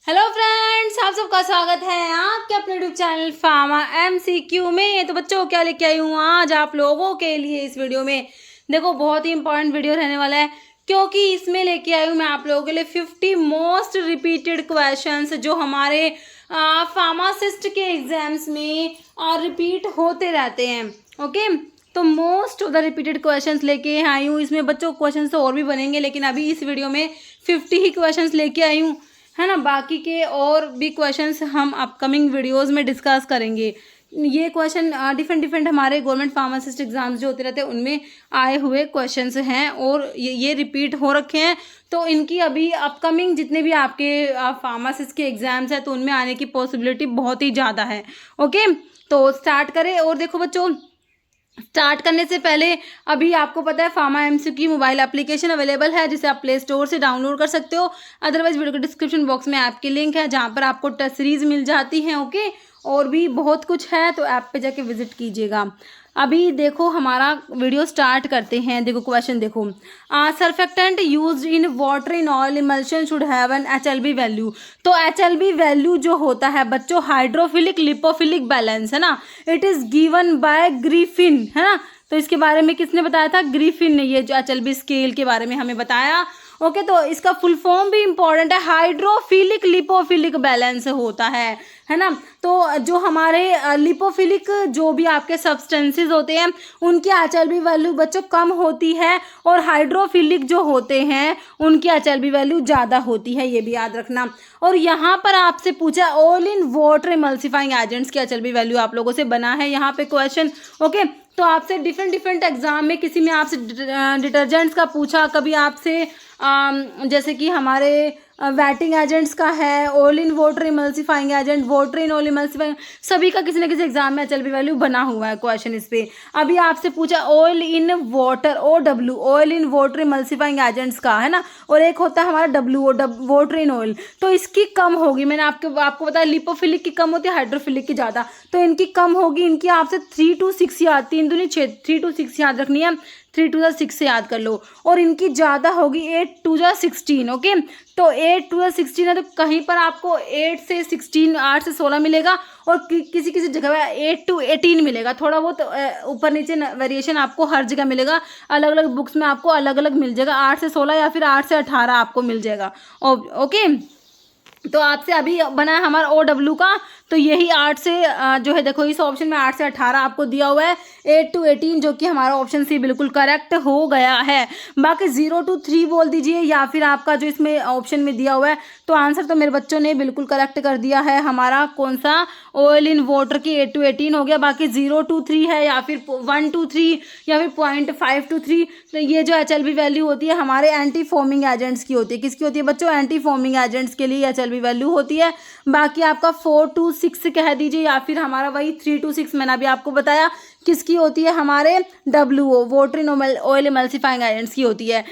Hello friends, आप सबका स्वागत है आपके अपने यूट्यूब चैनल फार्मा एमसीक्यू में। तो बच्चों, क्या लेके आई हूँ आज आप लोगों के लिए इस वीडियो में। देखो, बहुत ही इंपॉर्टेंट वीडियो रहने वाला है, क्योंकि इसमें लेके आई हूँ मैं आप लोगों के लिए 50 मोस्ट रिपीटेड क्वेश्चंस जो हमारे फार्मासिस्ट के एग्जाम्स में रिपीट होते रहते हैं। ओके, तो most of the repeated questions लेके आई हूँ। इसमें बच्चों क्वेश्चंस तो और भी बनेंगे, लेकिन अभी इस वीडियो में 50 ही क्वेश्चंस लेके आई हूँ, है ना। बाकी के और भी क्वेश्चंस हम अपकमिंग वीडियोस में डिस्कस करेंगे। ये क्वेश्चन डिफरेंट हमारे गवर्नमेंट फार्मासिस्ट एग्जाम्स जो होते रहते हैं उनमें आए हुए क्वेश्चंस हैं, और ये रिपीट हो रखे हैं। तो इनकी अभी अपकमिंग जितने भी आपके फार्मासिस्ट के एग्जाम्स हैं तो उनमें आने की पॉसिबिलिटी बहुत ही ज़्यादा है। ओके, तो स्टार्ट करें। और देखो बच्चों, स्टार्ट करने से पहले अभी आपको पता है फार्मा एमसीक्यू की मोबाइल एप्लीकेशन अवेलेबल है, जिसे आप प्ले स्टोर से डाउनलोड कर सकते हो। अदरवाइज वीडियो के डिस्क्रिप्शन बॉक्स में ऐप की लिंक है, जहाँ पर आपको टेस्ट सीरीज मिल जाती हैं। ओके, और भी बहुत कुछ है, तो ऐप पे जाके विजिट कीजिएगा। अभी देखो, हमारा वीडियो स्टार्ट करते हैं। देखो क्वेश्चन देखो, surfactant used in water in oil emulsion should have an HLB value. तो HLB वैल्यू जो होता है बच्चों, हाइड्रोफिलिक लिपोफिलिक बैलेंस, है ना। It is given by Griffin, है ना। तो इसके बारे में किसने बताया था? ग्रिफिन ने ये जो HLB स्केल के बारे में हमें बताया। ओके, तो इसका फुल फॉर्म भी इंपॉर्टेंट है, हाइड्रोफिलिक लिपोफिलिक बैलेंस होता है ना। तो जो हमारे लिपोफिलिक जो भी आपके सब्सटेंसेस होते हैं उनकी HLB वैल्यू बच्चों कम होती है, और हाइड्रोफिलिक जो होते हैं उनकी HLB वैल्यू ज़्यादा होती है, ये भी याद रखना। और यहाँ पर आपसे पूछा all in water emulsifying agents की HLB वैल्यू आप लोगों से बना है यहाँ पे क्वेश्चन। ओके, तो आपसे डिफरेंट एग्जाम में किसी में आपसे डिटर्जेंट्स का पूछा, कभी आपसे जैसे कि हमारे वेटिंग एजेंट्स का है, oil in water emulsifying agent, water in oil emulsifying, सभी का किसी न किसी एग्जाम में HLB वैल्यू बना हुआ है क्वेश्चन इस पे। अभी आपसे पूछा oil in water, OW, oil in water emulsifying agents का, है ना। और एक होता है हमारा WO, वाटर इन ऑयल। तो इसकी कम होगी, मैंने आपको बताया लिपोफिलिक की कम होती है, हाइड्रोफिलिक की ज़्यादा। तो इनकी कम होगी, इनकी आपसे 3 to 6 याद, 3 दूनी 6, 3 to 6 याद रखनी है। 3 to 6 से याद कर लो। और इनकी ज़्यादा होगी 8 to 16। ओके, तो 8 to 16 है, तो कहीं पर आपको 8 से 16, 8 से 16 मिलेगा, और किसी किसी जगह पर 8 to 18 मिलेगा। थोड़ा बहुत ऊपर नीचे वेरिएशन आपको हर जगह मिलेगा, अलग अलग बुक्स में आपको अलग अलग मिल जाएगा। 8 से 16 या फिर 8 से 18 आपको मिल जाएगा। ओके, तो आपसे अभी बना है हमारा OW का, तो यही 8 से जो है, देखो इस ऑप्शन में 8 से 18 आपको दिया हुआ है, 8 to 18 जो कि हमारा ऑप्शन सी बिल्कुल करेक्ट हो गया है। बाकी 0 to 3 बोल दीजिए, या फिर आपका जो इसमें ऑप्शन में दिया हुआ है, तो आंसर तो मेरे बच्चों ने बिल्कुल करेक्ट कर दिया है। हमारा कौन सा, ऑयल इन वाटर की 8 to 18 हो गया। बाकी 0 to 3 है, या फिर 1 to 3, या फिर 0.5 to 3। तो ये जो HLB वैल्यू होती है हमारे एंटी फॉर्मिंग एजेंट्स की होती है। किसकी होती है बच्चों? एंटी फॉर्मिंग एजेंट्स के लिए HLB वैल्यू होती है। बाकी आपका 4 to 6 कह दीजिए, या फिर हमारा वही 3 to 6 मैंने अभी आपको बताया किसकी होती है, हमारे WO, water in oil emulsifying agents की होती है।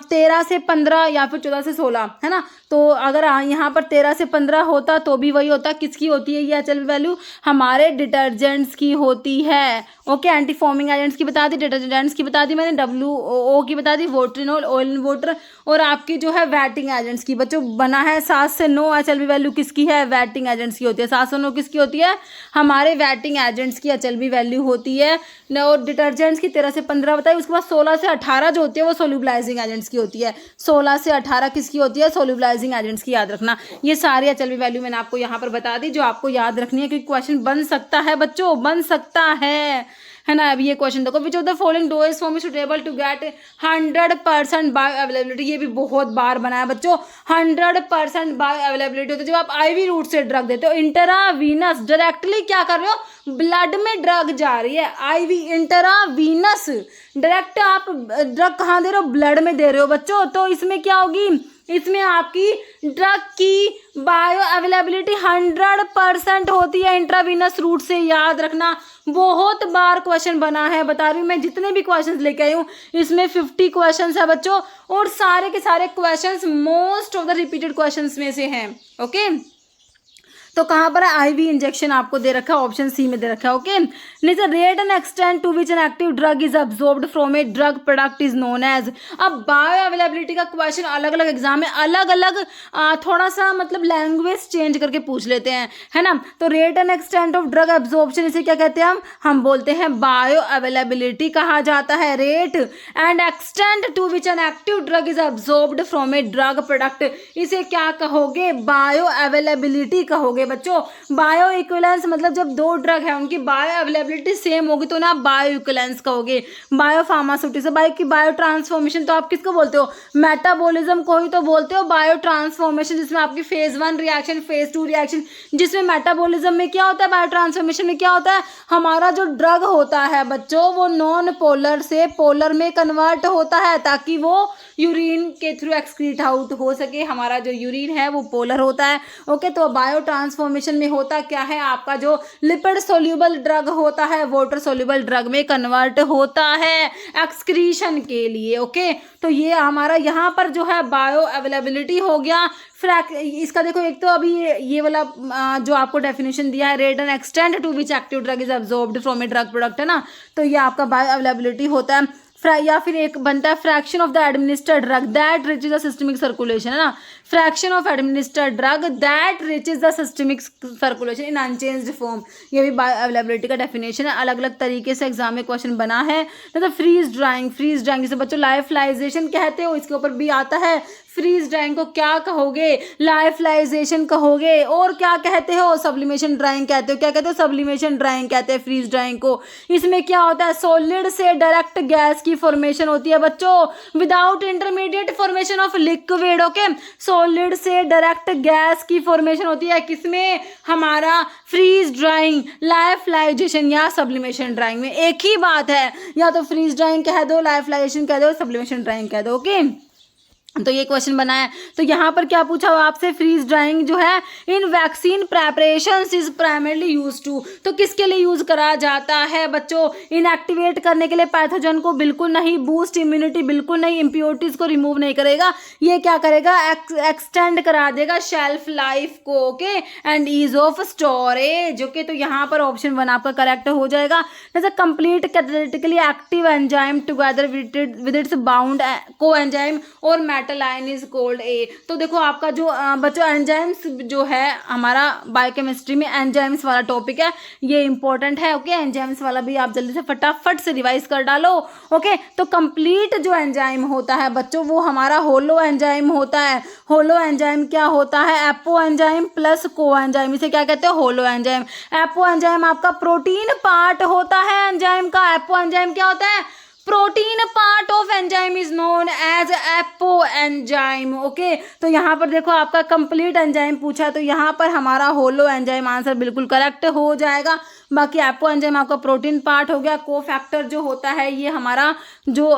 13 से 15 या फिर 14 से 16, है ना। तो अगर यहाँ पर 13 से 15 होता तो भी वही होता, किसकी होती है ये HLB वैल्यू? हमारे डिटर्जेंट्स की होती है। ओके, एंटी फॉर्मिंग एजेंट्स की बता दी, डिटर्जेंट्स की बता दी मैंने, WO की बता दी, water in oil in water. और आपकी जो है वेटिंग एजेंट्स की बच्चों बना है 7 से 9, HLB वैल्यू किसकी है? वेटिंग एजेंट्स की होती है। 7 से 9 किसकी होती है? हमारे वेटिंग एजेंट्स की HLB वैल्यू होती है। और डिटर्जेंट्स की 13 से 15 बताई। उसके बाद 16 से 18 जो होती है वो सोल्यूबलाइजिंग एजेंट्स की होती है। 16 से 18 किसकी होती है? सोल्यूबलाइजिंग एजेंट्स की, याद रखना। ये सारी HLB वैल्यू मैंने आपको यहाँ पर बता दी, जो आपको याद रखनी है, क्योंकि क्वेश्चन बन सकता है बच्चों, बन सकता है ना। अब ये क्वेश्चन देखो, which of the following dose form suitable to get 100% bioavailability. ये भी बहुत बार बना है बच्चों, 100% बायो अवेलेबिलिटी होती है जब आप IV रूट से ड्रग देते हो। इंटरावीनस, डायरेक्टली क्या कर रहे हो? ब्लड में ड्रग जा रही है। IV इंटरावीनस, डायरेक्ट आप ड्रग कहाँ दे रहे हो? ब्लड में दे रहे हो बच्चों। तो इसमें क्या होगी? इसमें आपकी ड्रग की बायो अवेलेबिलिटी 100% होती है इंट्रावीनस रूट से, याद रखना। बहुत बार क्वेश्चन बना है, बता रही हूँ मैं, जितने भी क्वेश्चंस लेके आई हूँ इसमें 50 क्वेश्चंस है बच्चों, और सारे के सारे questions most of the repeated questions में से हैं। ओके, तो कहाँ पर है, आईवी इंजेक्शन आपको दे रखा है, ऑप्शन सी में दे रखा है। Okay, next rate and extent to which an active drug is absorbed from a drug product is known as. अब बायो अवेलेबिलिटी का क्वेश्चन अलग अलग एग्जाम में अलग अलग थोड़ा सा मतलब लैंग्वेज चेंज करके पूछ लेते हैं, है ना। तो rate and extent of drug absorption इसे क्या कहते हैं, हम बोलते हैं बायो अवेलेबिलिटी कहा जाता है। Rate and extent to which an active drug is absorbed from a drug product, इसे क्या कहोगे, बायो अवेलेबिलिटी कहोगे बच्चों। बायो इक्विवेलेंस मतलब जब दो ड्रग है उनकी बायो अवेलेबिलिटी सेम होगी तो ना बायो इक्विवेलेंस कहोगे। बायो फार्मास्यूटिक्स, बायो ट्रांसफॉर्मेशन तो आप किसको बोलते हो, मेटाबॉलिज्म को ही तो बोलते हो बायो ट्रांसफॉर्मेशन, जिसमें आपकी फेज 1 रिएक्शन, फेज 2 रिएक्शन, जिसमें मेटाबॉलिज्म में क्या होता है, बायो ट्रांसफॉर्मेशन में क्या होता है, हमारा जो ड्रग होता है बच्चों वो नॉन पोलर से पोलर में कन्वर्ट होता है ताकि वो यूरिन के थ्रू एक्सक्रीट आउट हो सके। हमारा जो यूरिन है वो पोलर होता है। ओके, तो बायो ट्रांसफॉर्मेशन में होता क्या है, आपका जो लिपिड सोल्यूबल ड्रग होता है वाटर सोल्यूबल ड्रग में कन्वर्ट होता है एक्सक्रीशन के लिए। ओके, तो ये हमारा यहाँ पर जो है बायो अवेलेबिलिटी हो गया। इसका देखो, एक तो अभी ये वाला जो आपको डेफिनेशन दिया है, rate and extent to which active drug is absorbed from a drug product, है ना, तो ये आपका बायो अवेलेबिलिटी होता है। या फिर एक बनता है fraction of the administered drug that reaches the systemic circulation, है ना, fraction of administered drug that reaches the systemic circulation in unchanged form, ये भी बायो अवेलेबिलिटी का डेफिनेशन है। अलग अलग तरीके से एग्जाम में क्वेश्चन बना है। तो फ्रीज ड्राइंग, जिसे बच्चों लाइफलाइजेशन कहते हो, इसके ऊपर भी आता है। फ्रीज ड्राइंग को क्या कहोगे, लाइफलाइजेशन कहोगे, और क्या कहते हो, सब्लिमेशन ड्राइंग कहते हो। क्या कहते हो, सब्लिमेशन ड्राइंग कहते हैं फ्रीज ड्राइंग को। इसमें क्या होता है, सॉलिड से डायरेक्ट गैस की फॉर्मेशन होती है बच्चों, without intermediate formation of liquid. Okay, solid से डायरेक्ट गैस की फॉर्मेशन होती है किसमें, हमारा फ्रीज ड्राइंग, लाइफलाइजेशन या सब्लिमेशन ड्राइंग में। एक ही बात है, या तो फ्रीज ड्राइंग कह दो, लाइफलाइजेशन कह दो, सब्लिमेशन ड्राइंग कह दो। ओके, तो ये क्वेश्चन बना है। तो यहाँ पर क्या पूछा हुआ आपसे, फ्रीज ड्राइंग जो है in vaccine preparations is primarily use to, तो किसके लिए यूज करा जाता है बच्चों, इनएक्टिवेट करने के लिए पैथोजन को बिल्कुल नहीं, बूस्ट इम्यूनिटी बिल्कुल नहीं, इम्प्योरिटीज को रिमूव नहीं करेगा, ये क्या करेगा, एक्सटेंड करा देगा शेल्फ लाइफ को। Okay, and ease of storage. Okay, तो यहाँ पर ऑप्शन 1 आपका करेक्ट हो जाएगा। जैसे complete catalytically active enzyme together with its bound coenzyme और metal ion is called a. तो देखो आपका जो बच्चों एंजाइम्स जो है हमारा बायोकेमिस्ट्री में एंजाइम्स वाला टॉपिक है, ये इंपॉर्टेंट है। ओके, एंजाइम्स वाला भी आप जल्दी से फटाफट से रिवाइज कर डालो। ओके, तो कंप्लीट जो एंजाइम होता है बच्चों वो हमारा होलो एंजाइम होता है। होलो एंजाइम क्या होता है, apoenzyme plus coenzyme, इसे क्या कहते हैं, होलो एंजाइम। एपो एंजाइम आपका प्रोटीन पार्ट होता है एंजाइम का। एपो एंजाइम क्या होता है, protein part of enzyme is known as apoenzyme. Okay, तो यहाँ पर देखो आपका कंप्लीट एंजाइम पूछा, तो यहाँ पर हमारा होलो एंजाइम आंसर बिल्कुल करेक्ट हो जाएगा। बाकी एपो एंजाइम आपका प्रोटीन पार्ट हो गया। कोफैक्टर जो होता है ये हमारा जो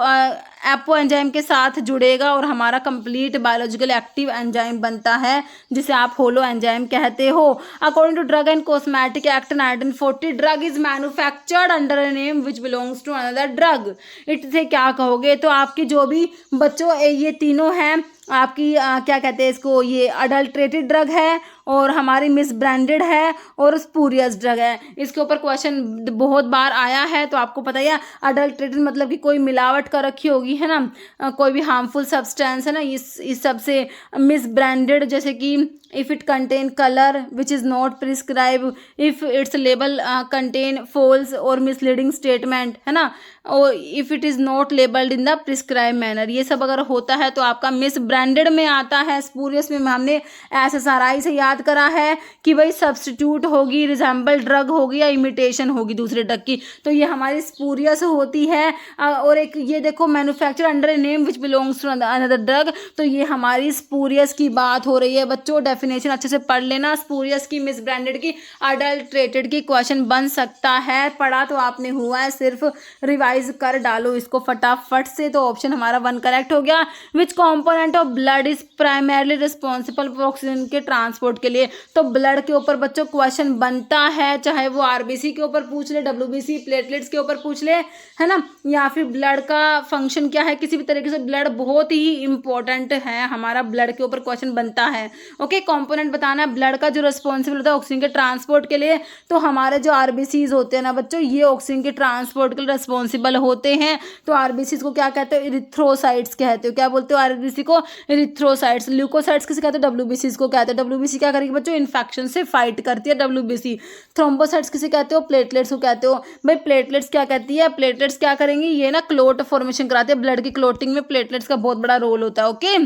एपो एंजाइम के साथ जुड़ेगा और हमारा कंप्लीट बायोलॉजिकल एक्टिव एंजाइम बनता है, जिसे आप होलो एंजाइम कहते हो। According to drug and cosmetic act 1940, drug is manufactured under a name which belongs to another drug. इससे क्या कहोगे, तो आपकी जो भी बच्चों ये तीनों हैं आपकी क्या कहते हैं इसको, ये अडल्ट्रेटेड ड्रग है और हमारी मिस ब्रांडेड है और स्पूरियस ड्रग है। इसके ऊपर क्वेश्चन बहुत बार आया है, तो आपको पता ही है अडल्ट्रेटेड मतलब कि कोई मिलावट कर रखी होगी, है ना, कोई भी हार्मफुल सब्सटेंस, है ना। इस सब से मिस ब्रांडेड जैसे कि if it contain colour which is not prescribe, if its label contain false और मिसलीडिंग स्टेटमेंट, है ना, और if it is not labelled in the prescribe manner, ये सब अगर होता है तो आपका मिस ब्रांडेड में आता है। स्पूरियस में हमने SSRI से याद करा है कि भाई सब्स्टिट्यूट होगी, रिजेंबल ड्रग होगी या इमिटेशन होगी दूसरे ड्रग की, तो ये हमारी स्पूरियस होती है। और एक ये देखो manufacture under a name which belongs to another drug, तो ये हमारी स्पूरियस की बात हो रही है बच्चों। डेफिनेशन अच्छे से पढ़ लेना, स्पूरियस की, मिस ब्रांडेड की, अडल्ट्रेटेड की क्वेश्चन बन सकता है। पढ़ा तो आपने हुआ है, सिर्फ रिवाइज कर डालो इसको फटाफट से। तो ऑप्शन हमारा 1 करेक्ट हो गया। Which component of blood is primarily responsible for oxygen के ट्रांसपोर्ट के लिए, तो ब्लड के ऊपर बच्चों क्वेश्चन बनता है, चाहे वो RBC के ऊपर पूछ ले, WBC प्लेटलेट्स के ऊपर पूछ ले, है ना, या फिर ब्लड का फंक्शन क्या है, किसी भी तरीके से ब्लड बहुत ही इंपॉर्टेंट है, हमारा ब्लड के ऊपर क्वेश्चन बनता है। ओके, कंपोनेंट बताना है। ब्लड का जो रिस्पॉन्सिबल होता है ऑक्सीजन के ट्रांसपोर्ट के लिए, तो हमारे जो आरबीसीज होते हैं ना बच्चों, ये ऑक्सीजन के ट्रांसपोर्ट के लिए रिस्पॉन्सिबल होते हैं। तो आरबीसीज को क्या कहते हो? इरिथ्रोसाइट्स कहते हो। क्या बोलते हो आरबीसी को? इरिथ्रोसाइट्स। ल्यूकोसाइट्स किसे कहते हो? डब्ल्यूबीसी को कहते हैं। डब्ल्यूबीसी क्या करेगी बच्चों? इन्फेक्शन से फाइट करती है डब्ल्यूबीसी। थ्रोम्बोसाइट्स किसे कहते हो? प्लेटलेट्स को कहते हो। भाई प्लेटलेट्स क्या कहती है? प्लेटलेट्स क्या करेंगी? ये ना क्लोट फॉर्मेशन कराते हैं। ब्लड की क्लोटिंग में प्लेटलेट्स का बहुत बड़ा रोल होता है। ओके।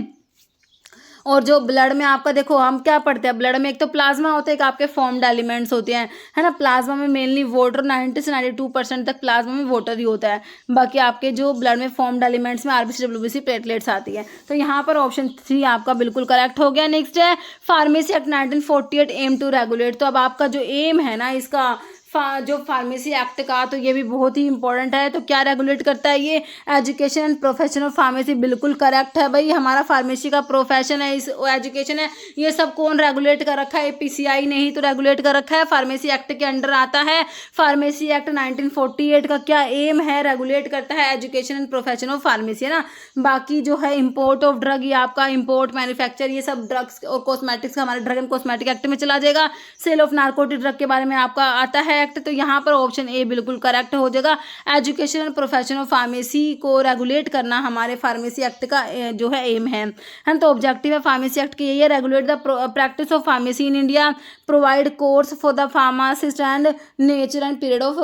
और जो ब्लड में आपका देखो हम क्या पढ़ते हैं, ब्लड में एक तो प्लाज्मा होता है, एक आपके फॉर्म्ड एलिमेंट्स होते हैं, है ना। प्लाज्मा में मेनली वाटर 90 से 92% तक प्लाज्मा में वाटर ही होता है। बाकी आपके जो ब्लड में फॉर्म्ड एलिमेंट्स में आरबीसी डब्ल्यूबीसी प्लेटलेट्स आती है। तो यहाँ पर ऑप्शन 3 आपका बिल्कुल करेक्ट हो गया। नेक्स्ट है pharmacy act 1948 aim to regulate. तो अब आपका जो एम है ना इसका जो फार्मेसी एक्ट का, तो ये भी बहुत ही इंपॉर्टेंट है। तो क्या रेगुलेट करता है ये? Education and profession of pharmacy. बिल्कुल करेक्ट है भाई, हमारा फार्मेसी का प्रोफेशन है, इस एजुकेशन है, ये सब कौन रेगुलेट कर रखा है? पीसीआई ने ही तो रेगुलेट कर रखा है, फार्मेसी एक्ट के अंडर आता है। फार्मेसी एक्ट 1948 का क्या एम है? रेगुलेट करता है education and profession of pharmacy, है ना। बाकी जो है इम्पोर्ट ऑफ ड्रग, ये आपका इम्पोर्ट मैन्युफैक्चर, ये सब ड्रग्स और कॉस्मेटिक्स का हमारे ड्रग एंड कॉस्मेटिक एक्ट में चला जाएगा। सेल ऑफ नार्कोटिक ड्रग के बारे में आपका आता है एक्ट। तो यहाँ पर ऑप्शन ए बिल्कुल करेक्ट हो जाएगा। Education and profession of pharmacy को रेगुलेट करना हमारे फार्मेसी एक्ट का जो है एम है। तो ऑब्जेक्टिव है फार्मेसी एक्ट की यही है, regulate the practice of pharmacy in India, provide course for the pharmacist and nature and period of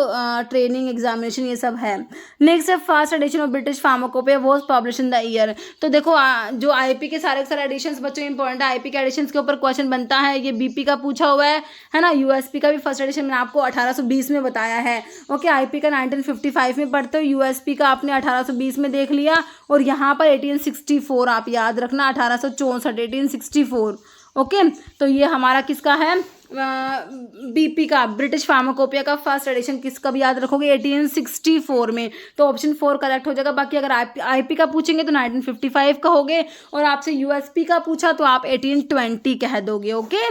training examination, ये सब है। नेक्स्ट है first edition of British pharmacopoeia was publish in the year. तो देखो जो आईपी के सारे editions बच्चों इंपॉर्टेंट है, आईपी के एडिशंस के ऊपर क्वेश्चन बनता है। ये बीपी का पूछा हुआ है ना। यूएसपी का भी फर्स्ट एडिशन मैंने आपको 1820 में बताया है। ओके, आईपी का 1955 में पढ़ते हो, यूएसपी का आपने 1820 में देख लिया, और यहाँ पर 1864 आप याद रखना, 1864 1864। ओके, तो ये हमारा किसका है? बीपी का, ब्रिटिश फार्माकोपिया का फर्स्ट एडिशन किसका भी याद रखोगे? 1864 में। तो ऑप्शन 4 करेक्ट हो जाएगा। बाकी अगर आईपी का पूछेंगे तो 1955 कहोगे, और आपसे यूएसपी का पूछा तो आप 1820 कह दोगे। ओके,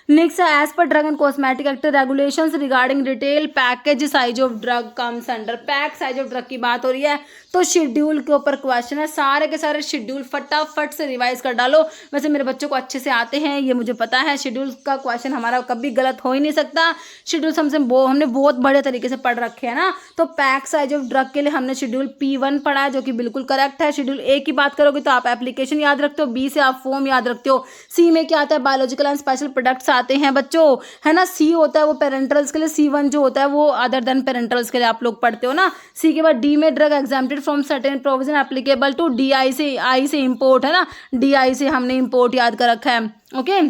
नेक्स्ट है as per drug and cosmetic act regulations regarding retail package size of drug comes under. Pack size of drug की बात हो रही है, तो शेड्यूल के ऊपर क्वेश्चन है। सारे के सारे शेड्यूल फटाफट से रिवाइज कर डालो। वैसे मेरे बच्चों को अच्छे से आते हैं, ये मुझे पता है। शेड्यूल का क्वेश्चन हमारा कभी गलत हो ही नहीं सकता। शेड्यूल हमने बहुत बड़े तरीके से पढ़ रखे हैं ना। तो पैक साइज ऑफ ड्रग के लिए हमने शेड्यूल P1 पढ़ा है, जो कि बिल्कुल करेक्ट है। शेड्यूल ए की बात करोगे तो आप एप्लीकेशन याद रखते हो, बी से आप फॉर्म याद रखते हो, सी में क्या आता है? बायोलॉजिकल एंड स्पेशल प्रोडक्ट्स आते हैं बच्चों, है ना। सी होता है वो पेरेंटल्स के लिए, C1 जो होता है वो अदर देन पेरेंटल्स के लिए आप लोग पढ़ते हो ना। सी के बाद डी में drug exempted from certain provision applicable to DI से, आई से इम्पोर्ट, है ना। DI से हमने इम्पोर्ट याद कर रखा है। ओके,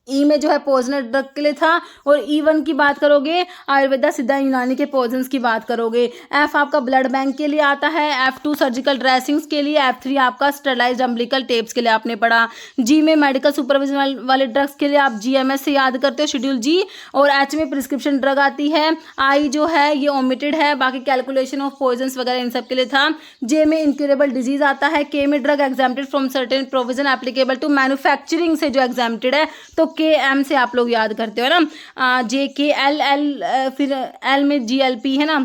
ई में जो है पोजनर ड्रग के लिए था, और E1 की बात करोगे आयुर्वेदा सिद्धा यूनानी के पोजन्स की बात करोगे। एफ आपका ब्लड बैंक के लिए आता है, F2 सर्जिकल ड्रेसिंग्स के लिए, F3 आपका स्टेरलाइज्ड अम्बिलिकल टेप्स के लिए आपने पढ़ा। जी में मेडिकल सुपरविजन वाले ड्रग्स के लिए आप GMS से याद करते हो, शेड्यूल जी। और H में प्रिस्क्रिप्शन ड्रग आती है। आई जो है ये ओमिटेड है, बाकी कैलकुलेशन ऑफ पॉइजन्स वगैरह इन सब के लिए था। जे में इनक्यूरेबल डिजीज आता है। के में drug exempted from certain provision applicable to manufacturing से जो एग्जाम्प्टेड है, तो KM से आप लोग याद करते हो ना। JKL, फिर L में GLP, है ना।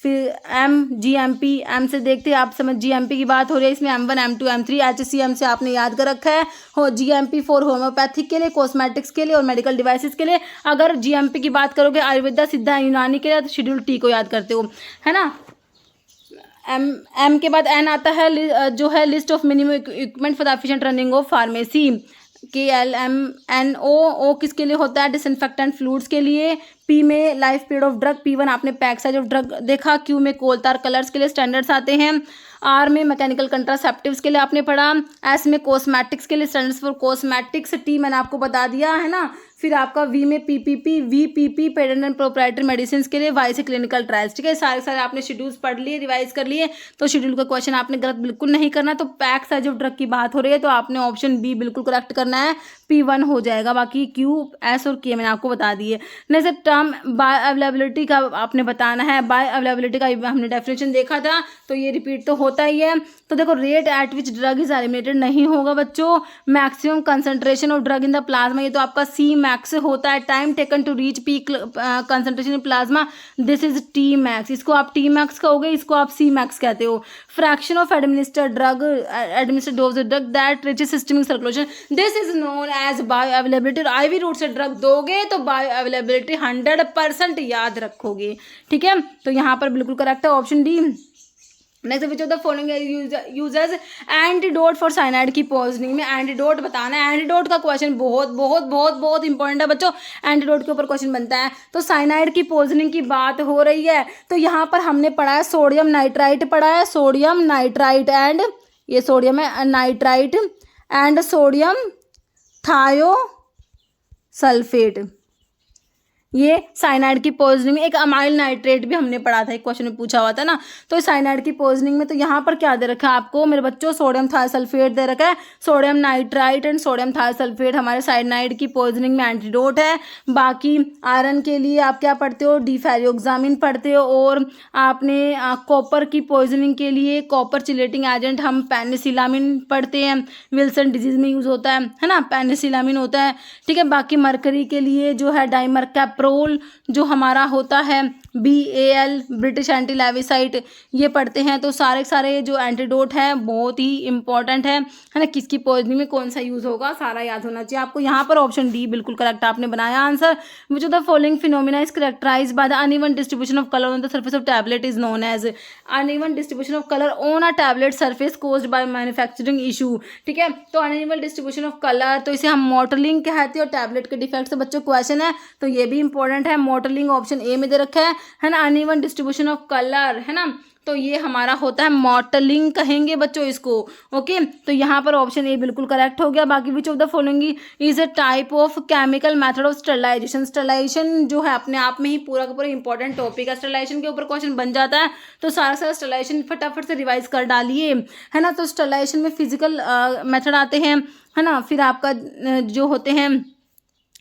फिर M GMP, M से देखते हैं आप समझ, GMP की बात हो रही है, इसमें M1 M2 M3 HCM से आपने याद कर रखा है। हो GMP फॉर होम्योपैथिक के लिए, कॉस्मेटिक्स के लिए और मेडिकल डिवाइसेस के लिए। अगर GMP की बात करोगे आयुर्वेदा सिद्धा यूनानी के लिए, तो शेड्यूल T को याद करते हो, है ना। M के बाद N आता है, जो है list of minimum equipment for the efficient running of pharmacy. KLMNO किसके लिए होता है? डिसइंफेक्टेंट फ्लूइड्स के लिए। P में life period of drug, P1 आपने पैक साइज ऑफ ड्रग देखा। Q में कोलतार कलर्स के लिए स्टैंडर्ड्स आते हैं। R में मैकेनिकल कंट्रासेप्टिव्स के लिए आपने पढ़ा। S में कॉस्मेटिक्स के लिए स्टैंडर्ड्स फॉर कॉस्मेटिक्स। T मैंने आपको बता दिया है ना। फिर आपका V में PPP, VPP patent and proprietary medicine के लिए, Y से क्लिनिकल ट्रायल्स। ठीक है, सारे आपने शेड्यूल्स पढ़ लिए, रिवाइज कर लिए। तो शेड्यूल का क्वेश्चन आपने गलत बिल्कुल नहीं करना। तो पैक साइज ऑफ ड्रग की बात हो रही है, तो आपने ऑप्शन B बिल्कुल करेक्ट करना है, P1 हो जाएगा। बाकी Q, S और K मैंने आपको बता दिए। नेक्स्ट टर्म बायो अवेलेबिलिटी का आपने बताना है। बायो अवेलेबिलिटी का हमने डेफिनेशन देखा था, तो ये रिपीट तो होता ही है। तो देखो, rate at which drug is eliminated नहीं होगा बच्चों। Maximum concentration of drug in the plasma, ये तो आपका C मैक्स होता है। Time taken to reach peak concentration in plasma, this is T max. इसको आप T मैक्स कहोगे, इसको आप C मैक्स कहते हो। Fraction of administered dose drug that reaches systemic circulation, this is known as bioavailability. और IV route से drug दोगे तो बायो अवेलेबिलिटी 100% याद रखोगे, ठीक है। तो यहाँ पर बिल्कुल करेक्ट है option D. Next which of the following uses antidote for cyanide की पॉइजनिंग में एंटीडोट बताना है। एंटीडोट का क्वेश्चन बहुत बहुत बहुत बहुत इंपॉर्टेंट है बच्चों, एंटीडोट के ऊपर क्वेश्चन बनता है। तो साइनाइड की पॉइजनिंग की बात हो रही है तो यहाँ पर हमने पढ़ा है सोडियम नाइट्राइट पढ़ा है, सोडियम नाइट्राइट एंड ये सोडियम है नाइट्राइट एंड सोडियम थायोसल्फेट, ये साइनाइड की पॉइजनिंग में। एक अमाइल नाइट्रेट भी हमने पढ़ा था, एक क्वेश्चन में पूछा हुआ था ना। तो साइनाइड की पॉइजनिंग में तो यहाँ पर क्या दे रखा है आपको मेरे बच्चों, सोडियम थायोसल्फेट दे रखा है। Sodium nitrite and sodium thiosulphate हमारे साइनाइड की पॉइजनिंग में एंटीडोट है। बाकी आयरन के लिए आप क्या पढ़ते हो, डिफेरियोक्सामिन पढ़ते हो। और आपने कॉपर की पॉइजनिंग के लिए कॉपर चिलेटिंग एजेंट हम पेनिसिलामिन पढ़ते हैं, विल्सन डिजीज में यूज होता है ना, पेनिसिलामिन होता है, ठीक है। बाकी मरकरी के लिए जो है डाइमरकैप्रोल जो हमारा होता है, BAL ब्रिटिश एंटी लेविसाइट, ये पढ़ते हैं। तो सारे जो एंटीडोट है बहुत ही इंपॉर्टेंट है ना, किसकी पॉइजनिंग में कौन सा यूज होगा सारा याद होना चाहिए आपको। यहाँ पर ऑप्शन डी बिल्कुल करेक्ट आपने बनाया answer. Which of the following phenomena is characterised by the uneven distribution of colour on the surface of tablet is known as. Uneven distribution of colour on a tablet surface caused by manufacturing issue, ठीक है। तो uneven distribution of colour तो इसे हम modelling कहते हैं, और tablet के डिफेक्ट से बच्चों क्वेश्चन है तो ये भी इंपॉर्टेंट है। मॉडलिंग ऑप्शन ए में दे रखा है ना, अनइवन डिस्ट्रीब्यूशन ऑफ कलर है ना, तो ये हमारा होता है मॉडलिंग कहेंगे बच्चों इसको, ओके। तो यहाँ पर ऑप्शन ए बिल्कुल करेक्ट हो गया। बाकी which of the following is a type of chemical method of sterilisation. Sterilisation जो है अपने आप में ही पूरा का पूरा इंपॉर्टेंट टॉपिक है, स्टरलाइजेशन के ऊपर क्वेश्चन बन जाता है। तो सारा स्टरलाइजेशन फटाफट से रिवाइज कर डालिए, है ना। तो स्टरलाइजेशन में फिजिकल मेथड आते हैं, है ना, फिर आपका जो होते हैं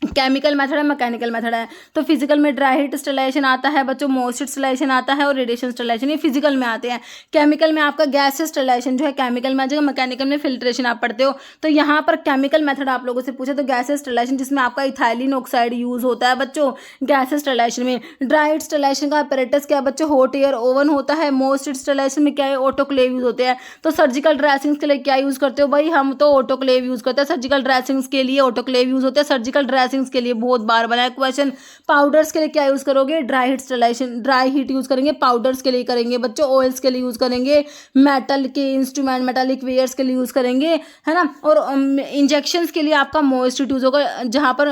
केमिकल मेथड है, मैकेनिकल मेथड है। तो फिजिकल में ड्राई हीट स्टरलाइजेशन आता है बच्चों, मोस्ट स्टरलाइजेशन आता है और रेडिएशन स्टरलाइजेशन, ये फिजिकल में आते हैं। केमिकल में आपका गैस स्टरलाइजेशन जो है केमिकल में आ जाएगा, मैकेनिकल में फिल्ट्रेशन आप पढ़ते हो। तो यहाँ पर केमिकल मेथड आप लोगों से पूछे तो गैस स्टरलाइजेशन जिसमें आपका इथाइलिन ऑक्साइड यूज होता है बच्चों गैस स्टरलाइजेशन में। ड्राई हीट स्टरलाइजेशन का अपैरेटस क्या है बच्चों, हॉट एयर ओवन होता है। मोस्ट स्टरलाइजेशन में क्या है, ऑटोक्लेव यूज होते हैं। तो सर्जिकल ड्रेसिंग्स के लिए क्या यूज करते हो भाई, हम तो ऑटोक्लेव यूज करते हैं। सर्जिकल ड्रेसिंग्स के लिए ऑटोक्लेव यूज होते हैं, सर्जिकल ड्रेसिंग्स के लिए बहुत बार बनाया क्वेश्चन। पाउडर्स के लिए क्या यूज करोगे, dry heat sterilisation, dry heat use करेंगे, पाउडर्स के लिए करेंगे बच्चों। ऑयल्स के लिए यूज करेंगे, मेटल के इंस्ट्रूमेंट मेटालिक वेयर्स के लिए यूज करेंगे, है ना। और इंजेक्शंस के लिए आपका मॉइस्ट यूज होगा, जहां पर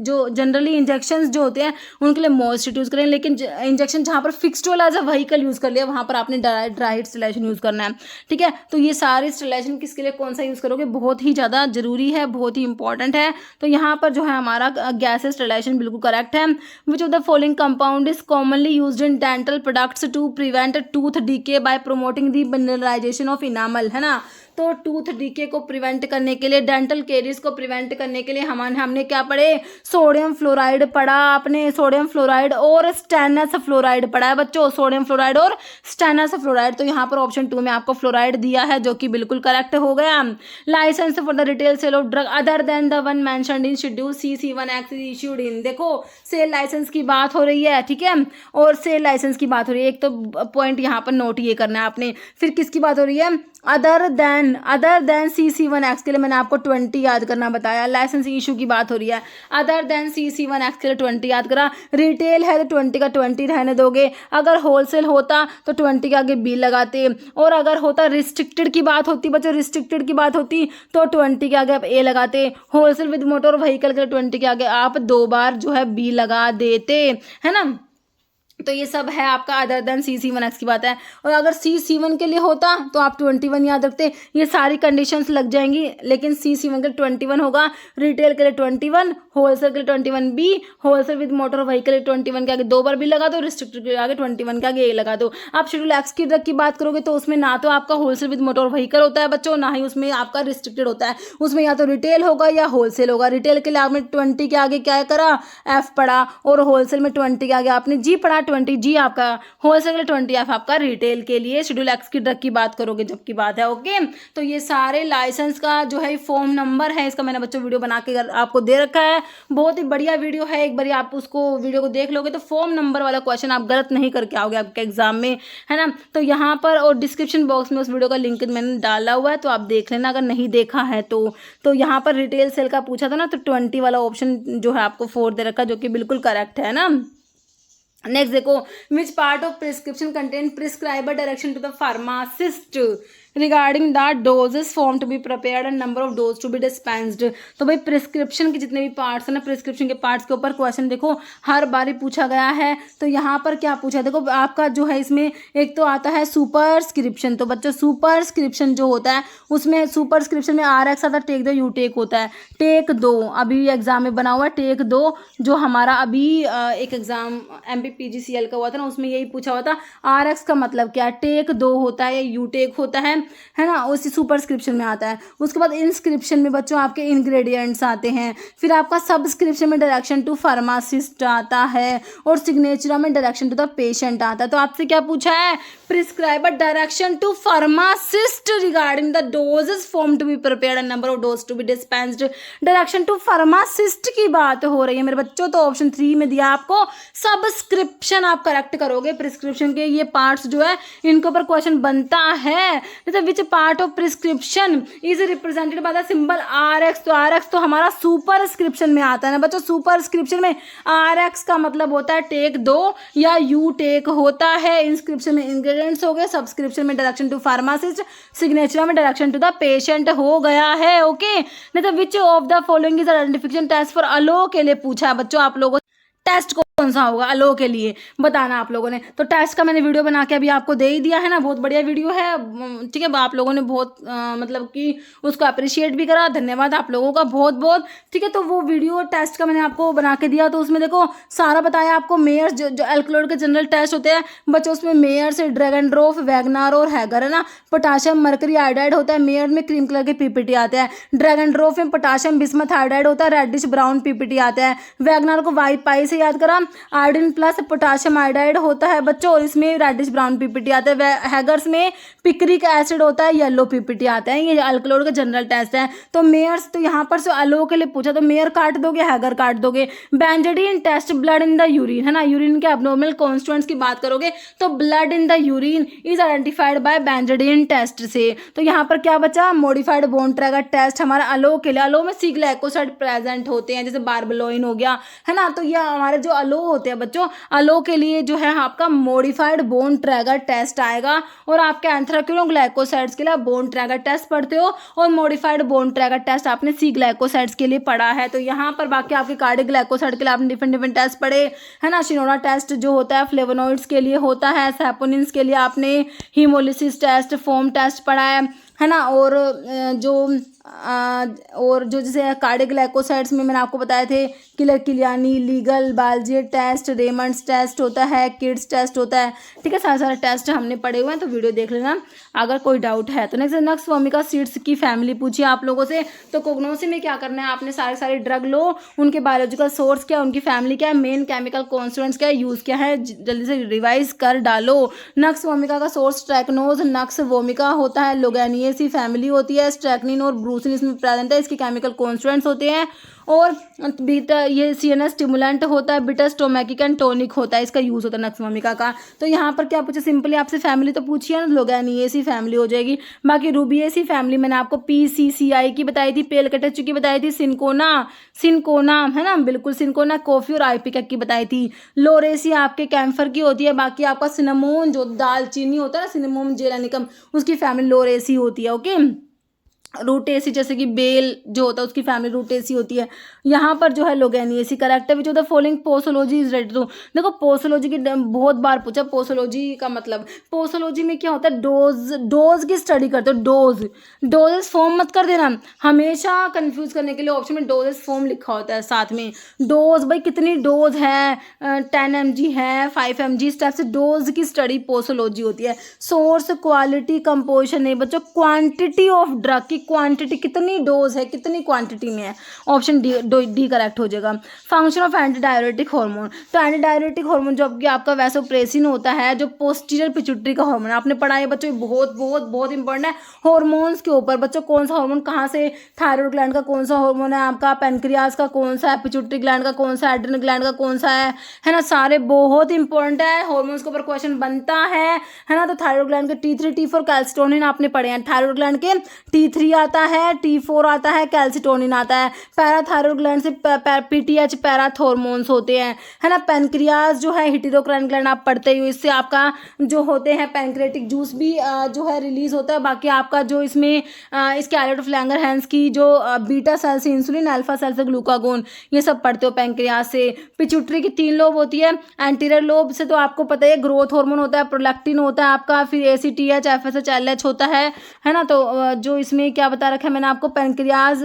जो जनरली इंजेक्शंस जो होते हैं उनके लिए मॉइस्ट यूज करेंगे, लेकिन इंजेक्शन जहां पर फिक्स्ड वाला एज अ व्हीकल यूज कर लिया वहां पर आपने ड्राई हीट स्टरलाइजेशन यूज करना है, ठीक है। तो ये सारे स्टरलाइजेशन किसके लिए कौन सा यूज करोगे बहुत ही ज्यादा जरूरी है, बहुत ही इंपॉर्टेंट है। तो यहाँ पर जो है हमारा गैस स्टरलाइजेशन बिल्कुल करेक्ट है। Which of the following compound is commonly used in dental products to prevent tooth decay by promoting the mineralisation of enamel, है ना। तो टूथ डीके को प्रिवेंट करने के लिए, डेंटल केरीज को प्रिवेंट करने के लिए हमने क्या पढ़े, सोडियम फ्लोराइड पढ़ा आपने, सोडियम फ्लोराइड और स्टेनस फ्लोराइड पढ़ा है बच्चों, सोडियम फ्लोराइड और स्टेनस फ्लोराइड। तो यहाँ पर ऑप्शन 2 में आपको फ्लोराइड दिया है जो कि बिल्कुल करेक्ट हो गया। Licence for the retail sale of drug other than the one mentioned in schedule C1X is issued in, देखो सेल लाइसेंस की बात हो रही है, ठीक है, और सेल लाइसेंस की बात हो रही है। एक तो पॉइंट यहाँ पर नोट ये करना है आपने। फिर किसकी बात हो रही है, अदर देन C1X के लिए मैंने आपको 20 याद करना बताया। लाइसेंस इशू की बात हो रही है, अदर देन C1X के लिए 20 याद करा। रिटेल है तो 20 का 20 रहने दोगे, अगर होलसेल होता तो 20 के आगे B लगाते, और अगर होता रिस्ट्रिक्टेड की बात होती बच्चों, रिस्ट्रिक्टेड की बात होती तो 20 के आगे आप A लगाते। होलसेल विद मोटर व्हीकल के लिए 20 के आगे आप 2 बार जो है B लगा देते, है ना। तो ये सब है आपका अदर देन C1X की बात है। और अगर C1 के लिए होता तो आप 21 याद रखते, ये सारी कंडीशंस लग जाएंगी, लेकिन C1 के लिए 21 होगा, रिटेल के लिए 21, होलसेल के लिए 21B, wholesale with motor vehicle के लिए 21 के आगे 2 बार B लगा दो, रिस्ट्रिक्टेड के आगे 21 के आगे A लगा दो। आप शेड्यूल X की ड्रग की बात करोगे तो उसमें ना तो आपका होलसेल विद मोटर व्हीकल होता है बच्चों, ना ही उसमें आपका रिस्ट्रिक्टेड होता है, उसमें या तो रिटेल होगा या होलसेल होगा। रिटेल के लिए आपने 20 के आगे क्या करा, F पढ़ा, और होलसेल में 20 के आगे आपने G पढ़ा, 20G आपका होलसेल के लिए, 20F आपका रिटेल के लिए। शेड्यूल X की ड्रग की बात करोगे जब की बात है, ओके। तो ये सारे लाइसेंस का जो है फॉर्म नंबर है, इसका मैंने बच्चों वीडियो बना के आपको दे रखा है, बहुत ही बढ़िया वीडियो है, एक बार आप उसको वीडियो को देख लोगे तो फॉर्म नंबर वाला क्वेश्चन आप गलत नहीं करके आओगे आपके एग्जाम में, है ना। तो यहाँ पर और डिस्क्रिप्शन बॉक्स में उस वीडियो का लिंक मैंने डाला हुआ है, तो आप देख लेना अगर नहीं देखा है तो यहाँ पर रिटेल सेल का पूछा था ना, तो 20 वाला ऑप्शन जो है आपको 4 दे रखा, जो कि बिल्कुल करेक्ट है ना। नेक्स्ट देखो, which part of prescription contain prescriber direction to the pharmacist regarding the doses form to be prepared and number of dose to be dispensed. तो भाई प्रिस्क्रिप्शन के जितने भी पार्ट्स हैं ना, प्रिस्क्रिप्शन के पार्ट्स के ऊपर क्वेश्चन देखो हर बार ही पूछा गया है। तो यहाँ पर क्या पूछा, देखो आपका जो है इसमें एक तो आता है सुपरस्क्रिप्शन। तो बच्चों सुपरस्क्रिप्शन जो होता है उसमें सुपरस्क्रिप्शन में RX आता है, टेक दो यू टेक होता है, टेक दो अभी एग्जाम में बना हुआ है, टेक दो जो हमारा अभी एक एग्जाम MPPGCL का हुआ था ना, उसमें यही पूछा हुआ था RX का मतलब क्या है, टेक दो होता है या यू टेक होता है ना, उसी सुपरस्क्रिप्शन में आता है। उसके बाद इंस्क्रिप्शन में बच्चों आपके इंग्रेडिएंट्स आते हैं, फिर आपका सब्सक्रिप्शन में डायरेक्शन टू फार्मासिस्ट आता है, और सिग्नेचर में डायरेक्शन टू द पेशेंट आता है। तो आपसे क्या पूछा है, prescriber direction to pharmacist regarding the doses form to be prepared and number of dose to be dispensed. Direction to pharmacist की बात हो रही है मेरे बच्चों। तो ऑप्शन 3 में दिया आपको सब्सक्रिप्शन, आप करेक्ट करोगे। प्रिस्क्रिप्शन के ये पार्ट्स जो है इनके ऊपर क्वेश्चन बनता है। विच part of prescription is represented by the symbol RX। तो RX तो हमारा सुपरस्क्रिप्शन में आता है ना बच्चों। सुपरस्क्रिप्शन में RX का मतलब होता है टेक दो या यू टेक होता है। इंस्क्रिप्शन में इंग्रेडिएंट्स हो गए, सब्सक्रिप्शन में डायरेक्शन टू फार्मासिस्ट, सिग्नेचर में डायरेक्शन टू द पेशेंट हो गया है। ओके, नहीं तो which of the following is identification test for aloe के लिए पूछा है बच्चों आप लोगों। टेस्ट कौन सा होगा अलो के लिए बताना आप लोगों ने। तो टेस्ट का मैंने वीडियो बना के अभी आपको दे ही दिया है ना, बहुत बढ़िया वीडियो है, ठीक है। आप लोगों ने बहुत मतलब कि उसको अप्रिशिएट भी करा, धन्यवाद आप लोगों का बहुत बहुत, ठीक है। तो वो वीडियो टेस्ट का मैंने आपको बना के दिया, तो उसमें देखो सारा बताया आपको। मेयर्स जो एल्कलॉइड के जनरल टेस्ट होते हैं बच्चों, उसमें मेयर्स, ड्रैगनड्रॉफ, वैगनार और हैगर, है ना। पोटाशियम मरकरी आयोडाइड होता है, मेयर में क्रीम कलर के PPT आते हैं। ड्रैगनड्रॉफ में पोटाशियम बिस्मथ आयोडाइड होता है, रेडिश ब्राउन PPT आता है। वैगनार को वाई पाई से याद करा, आयोडीन प्लस पोटाशियम आयोडाइड होता है बच्चों, और इसमें रेडिश ब्राउन PPT आता है। हैगर्स में पिक्रिक एसिड होता है, येलो PPT आता है। ये अल्कलॉइड का जनरल टेस्ट है। तो मेयर्स, तो यहाँ पर से अलो के लिए पूछा, तो मेयर काट दोगे, हैगर काट दोगे। Benzidine test, blood in the urine, है ना, यूरिन के एब्नॉर्मल कॉन्स्टिट्यूएंट्स की बात करोगे तो blood in the urine is identified by benzidine test से। तो यहाँ पर क्या बचा, मॉडिफाइड बोन ट्रैगर टेस्ट हमारा अलो के लिए। अलो में सी ग्लाइकोसाइड प्रेजेंट होते हैं, जैसे बार्बेलोइन हो गया, है ना। तो ये हमारे जो अलो होते हैं बच्चों, अलो के लिए जो है आपका मॉडिफाइड बोन ट्रैगर टेस्ट आएगा। और आपके एंथ्राक्यूलोन ग्लाइकोसाइड्स के लिए बोन ट्रैगर टेस्ट पढ़ते हो, और मॉडिफाइड बोन ट्रैगर टेस्ट आपने सी ग्लाइकोसाइड्स के लिए पढ़ा है। तो यहाँ पर बाकी आपके कार्डिक ग्लाइकोसाइड के लिए आपने डिफरेंट टेस्ट पढ़े, है ना। शिनोडा टेस्ट जो होता है फ्लेवोनॉइड्स के लिए होता है। सैपोनिन्स के लिए आपने हीमोलिसिस टेस्ट, फोम टेस्ट पढ़ा है ना। और जो जैसे कार्डिक ग्लाइकोसाइड्स में मैंने आपको बताए थे, Kiliani, legal, Baljet test, Raymond's test होता है, किड्स टेस्ट होता है, ठीक है। सारे टेस्ट हमने पढ़े हुए हैं, तो वीडियो देख लेना अगर कोई डाउट है तो। नेक्स्ट वोमिका सीड्स की फैमिली पूछी आप लोगों से। तो कोग्नोसी में क्या करना है, आपने सारे ड्रग लो, उनके बायोलॉजिकल सोर्स क्या है, उनकी फैमिली क्या है, मेन केमिकल कॉन्स्टिट्यूएंट्स क्या है, यूज क्या है, जल्दी से रिवाइज कर डालो। नक्स वोमिका का सोर्स ट्रैकनोज, नक्स वोमिका होता है, लोगैनिएसी फैमिली होती है, स्ट्रैकनिन और ब्रूसिन इसमें प्रेजेंट है, इसके केमिकल कॉन्स्टिट्यूएंट्स होते हैं। और बीटा ये CNS स्टिमुलेंट होता है, बीटा स्टोमैकिक एंड टोनिक होता है, इसका यूज होता है नक्स वोमिका का। तो यहाँ पर क्या पूछे, सिंपली आपसे फैमिली तो पूछी है ना, लोगैनिएसी फैमिली हो जाएगी। बाकी रूबिएसी फैमिली मैंने आपको PCCI की बताई थी, पेलकटेचु की बताई थी, सिनकोना है ना, बिल्कुल सिनकोना, कॉफी और आइपिका की बताई थी। लोरेसी आपके कैम्फर की होती है। बाकी आपका सिनेमोन जो दालचीनी होता है ना, सिनेमोम जेलानिकम, उसकी फैमिली लोरेसी होती है। ओके, रूटेसी जैसे कि बेल जो होता है उसकी फैमिली रूटेसी होती है। यहाँ पर जो है लोगैनिएसी करेक्ट है। Which of the following posology is read to. देखो पोसोलॉजी की बहुत बार पूछा, पोसोलॉजी का मतलब, पोसोलॉजी में क्या होता है, डोज की स्टडी करते हो। डोजेस फॉर्म मत कर देना, हमेशा कंफ्यूज करने के लिए ऑप्शन में डोजेस फॉर्म लिखा होता है साथ में। डोज भाई कितनी डोज है, 10 mg है, 5 mg, इस टाइप से डोज की स्टडी पोसोलॉजी होती है। सोर्स, क्वालिटी, कंपोजिशन नहीं बच्चों, क्वांटिटी ऑफ ड्रग की क्वांटिटी कितनी डोज है, कितनी क्वांटिटी में है, ऑप्शन डी करेक्ट हो जाएगा। Function of anti diuretic hormone, तो एंटी डायरेटिक हार्मोन जो कि आपका वैसोप्रेसिन होता है, जो पोस्टीरियर पिट्यूटरी का हार्मोन आपने पढ़ा है बच्चों, बहुत बहुत बहुत इंपॉर्टेंट है हार्मोन्स के ऊपर बच्चों। कौन सा हार्मोन कहाँ से, थायराइड ग्लैंड का कौन सा हार्मोन है आपका, पैनक्रियाज का कौन सा है, पिट्यूटरी ग्लैंड का कौन सा, एड्रिनल ग्लैंड का कौन सा है ना, सारे बहुत इंपॉर्टेंट है, हार्मोन्स के ऊपर क्वेश्चन बनता है ना। तो थायराइड ग्लैंड के T3 T4 कैल्सिटोनिन आपने पढ़े हैं, थायराइड ग्लैंड के T3 आता है, T4 आता है, कैल्सिटोनिन आता है। पैराथायराइड ग्लैंड से PTH पैराथॉर्मोन्स होते हैं, है ना। पैनक्रियाज जो है हिटेरोक्राइन ग्लैंड आप पढ़ते ही हो, इससे आपका जो होते हैं पैनक्रेटिक जूस भी जो है रिलीज होता है। बाकी आपका जो इसमें इसके आइलेट ऑफ लैंगरहैंस की जो बीटा सेल से इंसुलिन, अल्फा सेल से ग्लूकागोन, ये सब पढ़ते हो पैनक्रियाज से। पिट्यूटरी की 3 लोब होती है, एंटीरियर लोब से तो आपको पता है ग्रोथ हार्मोन होता है, प्रोलैक्टिन होता है आपका, फिर ACTH FSH LH होता है ना। तो जो इसमें क्या बता रखा है मैंने आपको, पैनक्रियाज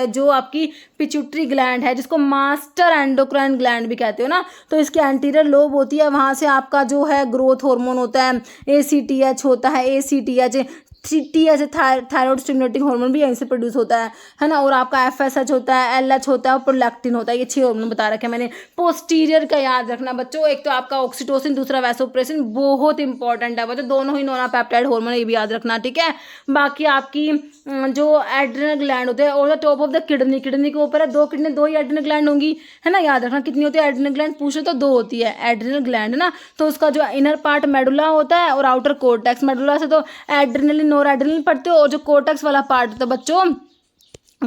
जो आपकी पिट्यूटरी ग्लैंड है, जिसको मास्टर एंडोक्राइन ग्लैंड भी कहते हो ना, तो इसकी एंटीरियर लोब होती है, वहाँ से आपका जो है ग्रोथ हार्मोन होता है, ACTH होता है, ACTH TH thyroid stimulating hormone भी यहीं से प्रोड्यूस होता है ना। और आपका FSH होता है, LH होता है और प्रोलैक्टिन होता है, ये 6 हार्मोन बता रखे हैं मैंने। पोस्टीरियर का याद रखना बच्चों, एक तो आपका ऑक्सीटोसिन, दूसरा वैसोप्रेसिन, बहुत इंपॉर्टेंट है बच्चों, दोनों ही नोना पेप्टाइड हार्मोन, ये भी याद रखना, ठीक है। बाकी आपकी जो एड्रिनल ग्लैंड होते हैं और the top of the kidney, kidney के ऊपर है 2 किडनी, 2 ही एड्रिनल ग्लैंड होंगी, है ना। याद रखना कितनी होती है एड्रिनल ग्लैंड, पूछो तो 2 होती है एड्रिनल ग्लैंड, है ना। तो उसका जो इनर पार्ट मेडुला होता है और आउटर कोर्टेक्स, मेडुला से तो एड्रिनलिन नोर एड्रिनलिन पढ़ते हो, और जो कोर्टेक्स वाला पार्ट होता है बच्चों,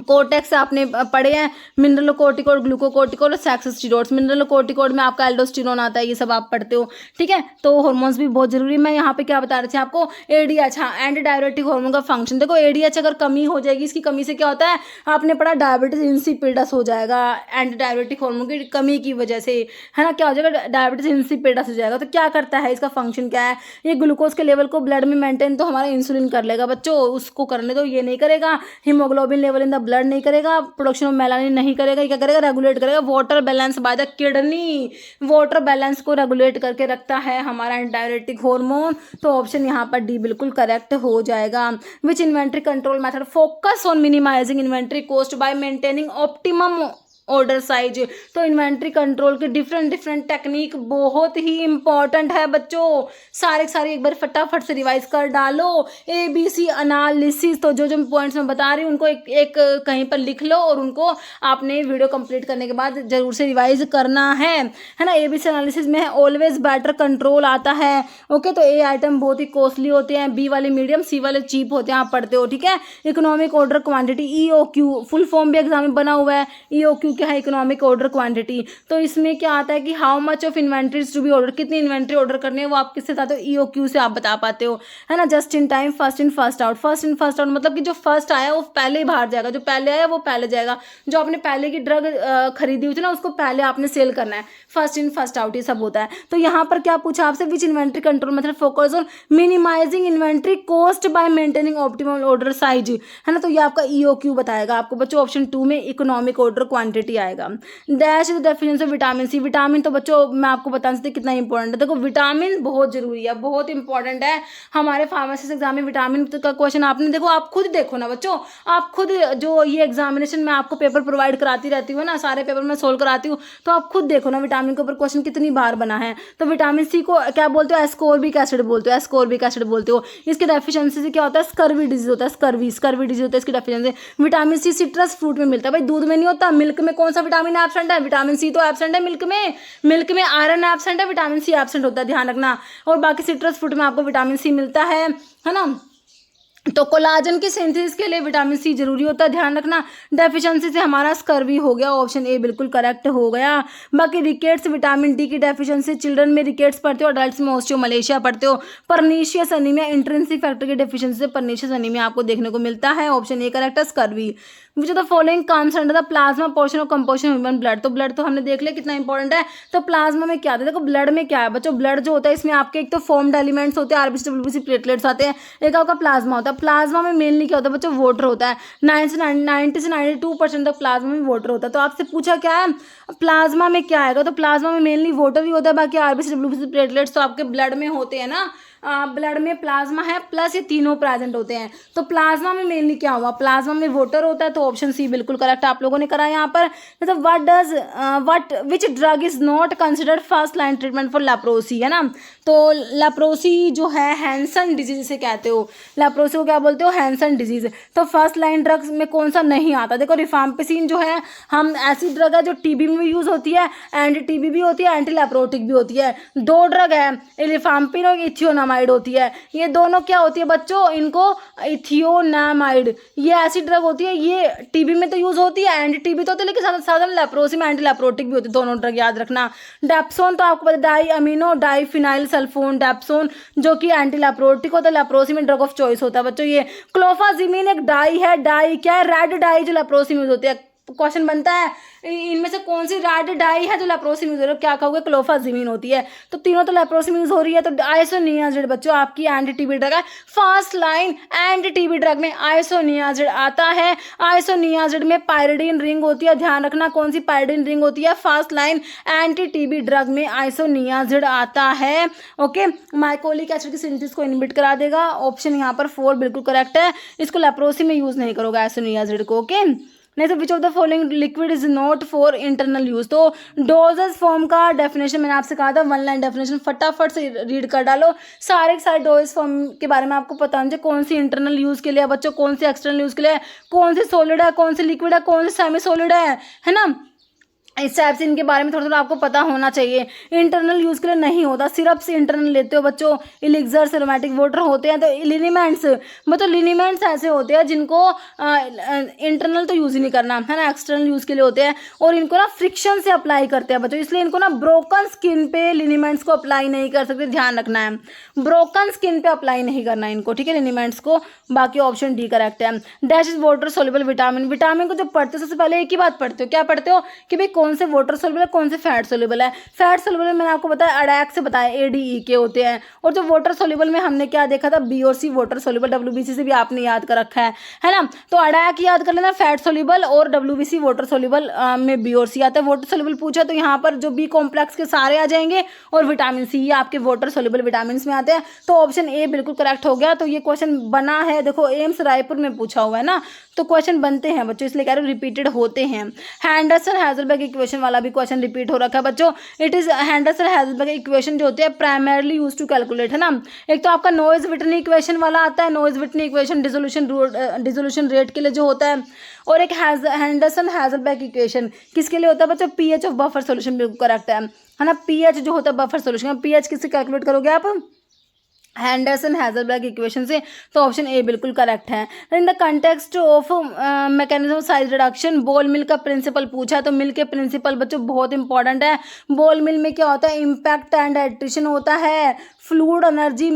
कोर्टेक्स आपने पढ़े हैं, मिनरल कोर्टिकोड, ग्लूकोकोर्टिकोड और सेक्स स्टीरॉइड्स। मिनरल कोर्टिकोड में आपका एल्डोस्टेरोन आता है, ये सब आप पढ़ते हो, ठीक है। तो हार्मोन्स भी बहुत जरूरी है। मैं यहाँ पे क्या बता रही थी आपको, ADH, हाँ, एंटी डायरेटिक हार्मोन का फंक्शन। देखो ADH अगर कमी हो जाएगी, इसकी कमी से क्या होता है, आपने पढ़ा डायबिटीज इंसिपिडस हो जाएगा, एंटी डायरेटिक हार्मोन की कमी की वजह से, है ना। क्या हो जाएगा, डायबिटीज इंसिपिडस हो जाएगा। तो क्या करता है, इसका फंक्शन क्या है, ये ग्लूकोज के लेवल को ब्लड में मेंटेन तो हमारा इंसुलिन कर लेगा बच्चों, उसको करने दो, ये नहीं करेगा। Haemoglobin level in the blood नहीं करेगा, प्रोडक्शन ऑफ मेलानिन नहीं करेगा, क्या करेगा, रेगुलेट करेगा water balance by the kidney, water balance को रेगुलेट करके रखता है हमारा डायरेटिक हार्मोन। तो ऑप्शन यहाँ पर डी बिल्कुल करेक्ट हो जाएगा। Which inventory control method focus on minimising inventory cost by maintaining optimum order size. तो इन्वेंट्री कंट्रोल के डिफरेंट टेक्निक बहुत ही इंपॉर्टेंट है बच्चों, सारे एक बार फटाफट से रिवाइज कर डालो। ABC एनालिसिस, तो जो पॉइंट्स मैं बता रही हूँ उनको एक कहीं पर लिख लो और उनको आपने वीडियो कंप्लीट करने के बाद जरूर से रिवाइज करना है ना। ABC एनालिसिस में है ऑलवेज बेटर कंट्रोल आता है, ओके। तो A आइटम बहुत ही कॉस्टली होते हैं, B वाले मीडियम, C वाले चीप होते हैं, आप पढ़ते हो, ठीक है। Economic order quantity, EOQ, full form भी एग्जाम में बना हुआ है, EOQ क्या है, इकोनॉमिक ऑर्डर क्वांटिटी। तो इसमें क्या आता है कि how much of inventories to be order, कितनी इन्वेंट्री ऑर्डर करनी है वो आप किससे बताते हो, EOQ से आप बता पाते हो, है ना। Just in time, first in first out. First in first out मतलब कि जो फर्स्ट आया वो पहले ही बाहर जाएगा, जो पहले आया वो पहले जाएगा, जो आपने पहले की ड्रग खरीदी हुई थी ना उसको पहले आपने सेल करना है, फर्स्ट इन फर्स्ट आउट ये सब होता है। तो यहाँ पर क्या पूछा आपसे, which inventory control method focus on minimising inventory cost by maintaining optimal order size, है ना। तो ये आपका EOQ बताएगा आपको बच्चों, ऑप्शन 2 में इकोनॉमिक ऑर्डर क्वांटिटी आएगा। Dash is the definition of vitamin C. Vitamin तो बच्चों मैं आपको बता सकती कितना इंपॉर्टेंट है, देखो विटामिन बहुत जरूरी है, बहुत इंपॉर्टेंट है हमारे फार्मेसिस्ट एग्जाम में। विटामिन का क्वेश्चन आपने देखो, आप खुद देखो ना बच्चों, आप खुद जो ये एग्जामिनेशन में आपको पेपर प्रोवाइड कराती रहती हूँ ना, सारे पेपर में सोल्व कराती हूँ, तो आप खुद देखो ना विटामिन के ऊपर क्वेश्चन कितनी बार बना है। तो विटामिन सी को क्या बोलते हो, एस्कोर्बिक एसिड बोलते हो, एस्कोर्बिक एसिड बोलते हो। इसके डेफिशिएंसी से क्या होता है, स्कर्वी डिजीज होता है, स्कर्वी डिजीज होता है इसकी डेफिशिएंसी। विटामिन सी सिट्रस फ्रूट में मिलता है, भाई दूध में नहीं होता। मिल्क में कौन सा विटामिन एब्सेंट है, विटामिन सी तो एब्सेंट है मिल्क में, मिल्क में आयरन एब्सेंट है, विटामिन सी एब्सेंट होता है, ध्यान रखना। और बाकी सिट्रस फ्रूट में आपको विटामिन सी मिलता है ना। तो कोलाजन की सिंथेसिस के लिए विटामिन सी जरूरी होता है, ध्यान रखना। डेफिशिएंसी से हमारा स्कर्वी हो गया, ऑप्शन ए बिल्कुल करेक्ट हो गया। बाकी रिकेट्स, विटामिन डी की डेफिशिएंसी, चिल्ड्रन में रिकेट्स पढ़ते हो, अडल्ट्स में ऑस्टियोमलेशिया पढ़ते हो। पर्नीशियस एनीमिया, इंट्रिंसिक फैक्टर की डेफिशिएंसी से पर्नीशियस एनीमिया आपको देखने को मिलता है, ऑप्शन ए करेक्ट है, scurvy. Which of the following comes under the plasma portion of composition of human blood. तो ब्लड तो हमने देख लिया कितना इंपॉर्टेंट है। तो प्लाज्मा में क्या आता है, देखो ब्लड में क्या है बच्चों, ब्लड जो होता है इसमें आपके एक तो फॉर्म्ड एलिमेंट्स होते हैं, आरबीसी डब्ल्यूबीसी प्लेटलेट्स आते हैं, एक आपका प्लाज्मा होता है। प्लाज्मा में मेनली क्या होता है बच्चों, वाटर होता है, 90 से 92% तक प्लाज्मा में वाटर होता है। तो आपसे पूछा क्या है, प्लाज्मा में क्या आएगा, तो प्लाज्मा में मेनली वाटर ही होता है, बाकी आरबीसी डब्ल्यूबीसी प्लेटलेट्स तो आपके ब्लड में होते हैं ना, ब्लड में प्लाज्मा है प्लस ये तीनों प्रेजेंट होते हैं। तो प्लाज्मा में मेनली क्या हुआ, प्लाज्मा में वाटर होता है, तो ऑप्शन सी बिल्कुल करेक्ट आप लोगों ने करा यहाँ पर। मतलब what which drug is not considered first line treatment for leprosy, है ना। तो लेप्रोसी जो है हैंसन डिजीज से कहते हो, लेप्रोसी को क्या बोलते हो, हैंसन डिजीज। तो फर्स्ट लाइन ड्रग्स में कौन सा नहीं आता, देखो रिफाम्पिसिन जो है हम ऐसी ड्रग है जो टीबी में यूज होती है, एंटी टीबी भी होती है, एंटी लेप्रोटिक भी होती है। दो ड्रग है रिफाम्पिन और इथियोनामाइड होती है, ये दोनों क्या होती है बच्चों, इनको इथियोनामाइड, ये ऐसी ड्रग होती है, ये टीबी में तो यूज होती है, एंटी टीबी तो होती है, लेकिन साथ लेप्रोसी में एंटी लेप्रोटिक भी होती है, दोनों ड्रग याद रखना। डेप्सोन तो आपको पता, diamino diphenyl sulfone dapsone, जो कि एंटी लेप्रोटिक होता है, लेप्रोसी में ड्रग ऑफ चॉइस होता है बच्चों। ये क्लोफाजिमीन एक डाई है, डाई क्या है, रेड डाई जो लेप्रोसी में यूज होती है। क्वेश्चन बनता है इनमें से कौन सी रेड डाई है जो लेप्रोसी में यूज हो रही है, क्या कहोगे, क्लोफाजिमीन होती है। तो तीनों तो लेप्रोसी में यूज हो रही है, तो आइसोनियाजिड बच्चों आपकी एंटी टीबी ड्रग है। First line anti TB drug में आइसोनियाजिड आता है। आइसोनियाजिड में पायरिडीन रिंग होती है, ध्यान रखना कौन सी पायरिडीन रिंग होती है, first line anti TB drug में आइसोनियाजिड आता है। ओके, माइकोलिक एसिड की सिंथेसिस को इनहिबिट करा देगा, ऑप्शन यहाँ पर 4 बिल्कुल करेक्ट है। इसको लेप्रोसी में यूज नहीं करोगे आइसोनियाजिड को। ओके, नहीं तो which of the following liquid is not for internal use. तो डोजेस फॉर्म का डेफिनेशन मैंने आपसे कहा था, 1 लाइन डेफिनेशन फटाफट से रीड कर डालो। सारे डोजेस फॉर्म के बारे में आपको पता होना चाहिए, कौन सी इंटरनल यूज के लिए है बच्चों, कौन सी एक्सटर्नल यूज के लिए है, कौन सी सॉलिड है, कौन सी लिक्विड है, कौन सी सेमी सॉलिड है ना। इस टाइप से इनके बारे में थोड़ा थोड़ा आपको पता होना चाहिए। इंटरनल यूज़ के लिए नहीं होता, सिर्फ से इंटरनल लेते हो बच्चों। इलिक्सर एरोमेटिक वाटर होते हैं, तो लिनीमेंट्स मतलब लिनीमेंट्स ऐसे होते हैं जिनको इंटरनल तो यूज़ ही नहीं करना है ना, एक्सटर्नल यूज़ के लिए होते हैं, और इनको ना फ्रिक्शन से अप्लाई करते हैं बच्चों, इसलिए इनको ना ब्रोकन स्किन पे लिनीमेंट्स को अप्लाई नहीं कर सकते, ध्यान रखना है, ब्रोकन स्किन पे अप्लाई नहीं करना है इनको, ठीक है, लिनीमेंट्स को। बाकी ऑप्शन डी करेक्ट है। Dash is water soluble vitamin, vitamin को जब पढ़ते हो सबसे पहले एक ही बात पढ़ते हो, क्या पढ़ते हो कि भाई कौन से वाटर सोल्यूबल है, कौन से फैट सोल्यूबल है। फैट सोल्यूबल मैंने आपको बताया अडैक से बताया ADE के होते हैं, और जो वाटर सोल्यूबल में हमने क्या देखा था, B और C वाटर सोल्यूबल, WBC से भी आपने याद कर रखा है ना। तो अडैक याद कर लेना, फैट सोल्यूबल, और WBC वाटर सोल्यूबल में B और C आता है। वाटर सोल्यूबल पूछा तो यहाँ पर जो B कॉम्प्लेक्स के सारे आ जाएंगे, और विटामिन C ये आपके वाटर सोल्यूबल विटामिन में आते हैं। तो ऑप्शन ए बिल्कुल करेक्ट हो गया। तो ये क्वेश्चन बना है, देखो एम्स रायपुर में पूछा हुआ है ना, तो क्वेश्चन बनते हैं बच्चों, इसलिए कह रहे हो रिपीटेड होते हैं। हैंडरसन हैजलबर्ग इक्वेशन वाला भी क्वेश्चन रिपीट हो रखा है बच्चों। इट इज हैंडरसन हैजलबर्ग इक्वेशन जो होती है प्राइमरली यूज टू कैलकुलेट, है ना। एक तो आपका नॉइज विटनी इक्वेशन वाला आता है, noise Whitney equation dissolution rate के लिए जो होता है, और एक हैंडरसन हैजलबर्ग इक्वेशन किसके लिए होता है बच्चों, pH ऑफ बफर सोल्यूशन, बिल्कुल करेक्ट है ना। pH जो होता है बफर सोल्यूशन, pH किससे कैलकुलेट करोगे आप, हैंडरसन हैजलबर्ग इक्वेशन से। तो ऑप्शन ए बिल्कुल करेक्ट है। In the context of mechanism of size reduction, बोल मिल का प्रिंसिपल पूछा, तो मिल के प्रिंसिपल बच्चों बहुत इंपॉर्टेंट है। बोल मिल में क्या होता है, इम्पैक्ट एंड एट्रिशन होता है। फ्लूइड एनर्जी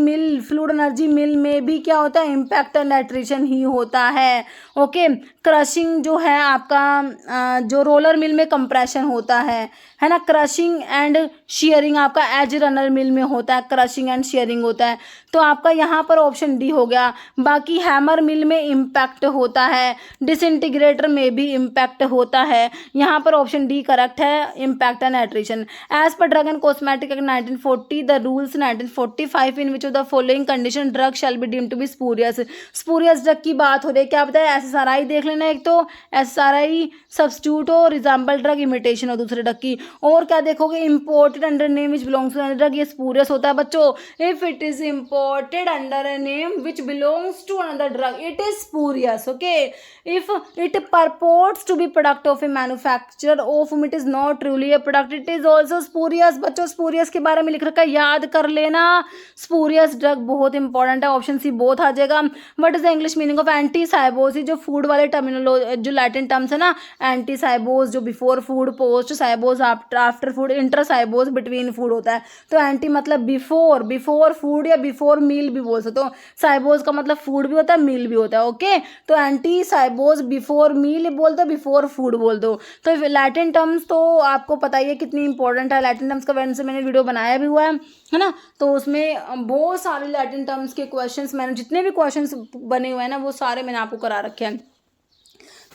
मिल में भी क्या होता है, इम्पैक्ट एंड एट्रिशन ही होता है। ओके, क्रशिंग जो है आपका जो रोलर मिल में कंप्रेशन होता है ना। क्रशिंग एंड शेयरिंग आपका एज रनर मिल में होता है, क्रशिंग एंड शेयरिंग होता है। तो आपका यहाँ पर ऑप्शन डी हो गया। बाकी हैमर मिल में इम्पैक्ट होता है, डिसइंटीग्रेटर में भी इम्पैक्ट होता है। यहाँ पर ऑप्शन डी करेक्ट है, impact and attrition. As per drug and cosmetic act 1940, the rules 1945 in which of the following condition drug shall be deemed to be spurious. Spurious drug की बात हो रही है, क्या बताया, SSRI देख लेना, एक तो SSRI सब्स्टिट्यूट हो, रिजेंबल ड्रग इमिटेशन हो दूसरे ड्रग की, और क्या देखोगे, imported under name which belongs to another drug, ये स्पूरियस होता है बच्चों। If it is imported under a name which belongs to another drug, it is spurious. Okay, if it purports to be product of a manufacturer of whom it is not truly a product, it is also spurious। बच्चों spurious के बारे में लिख रखा है, याद कर लेना। spurious drug बहुत इंपॉर्टेंट है, ऑप्शन सी बोथ आ जाएगा। What is the English meaning of ante cibos, जो फूड वाले टर्मिनोलॉजी जो लैटिन टर्म्स है ना, एंटी साइबोज जो before food, post cibos after food, inter cibos between food होता है। तो एंटी मतलब बिफोर फूड या बिफोर मील भी बोल सकते हो। साइबोज का मतलब फूड भी होता है, मील भी होता है। ओके, तो एंटी साइबोज बिफोर मील बोल दो, बिफोर फूड बोल दो। तो लैटिन टर्म्स तो आपको पता ही है कितनी इंपॉर्टेंट है, लैटिन टर्म्स का वैसे से मैंने वीडियो बनाया भी हुआ है ना। तो उसमें बहुत सारे लैटिन टर्म्स के क्वेश्चंस, मैंने जितने भी क्वेश्चंस बने हुए हैं ना, वो सारे मैंने आपको करा रखे हैं।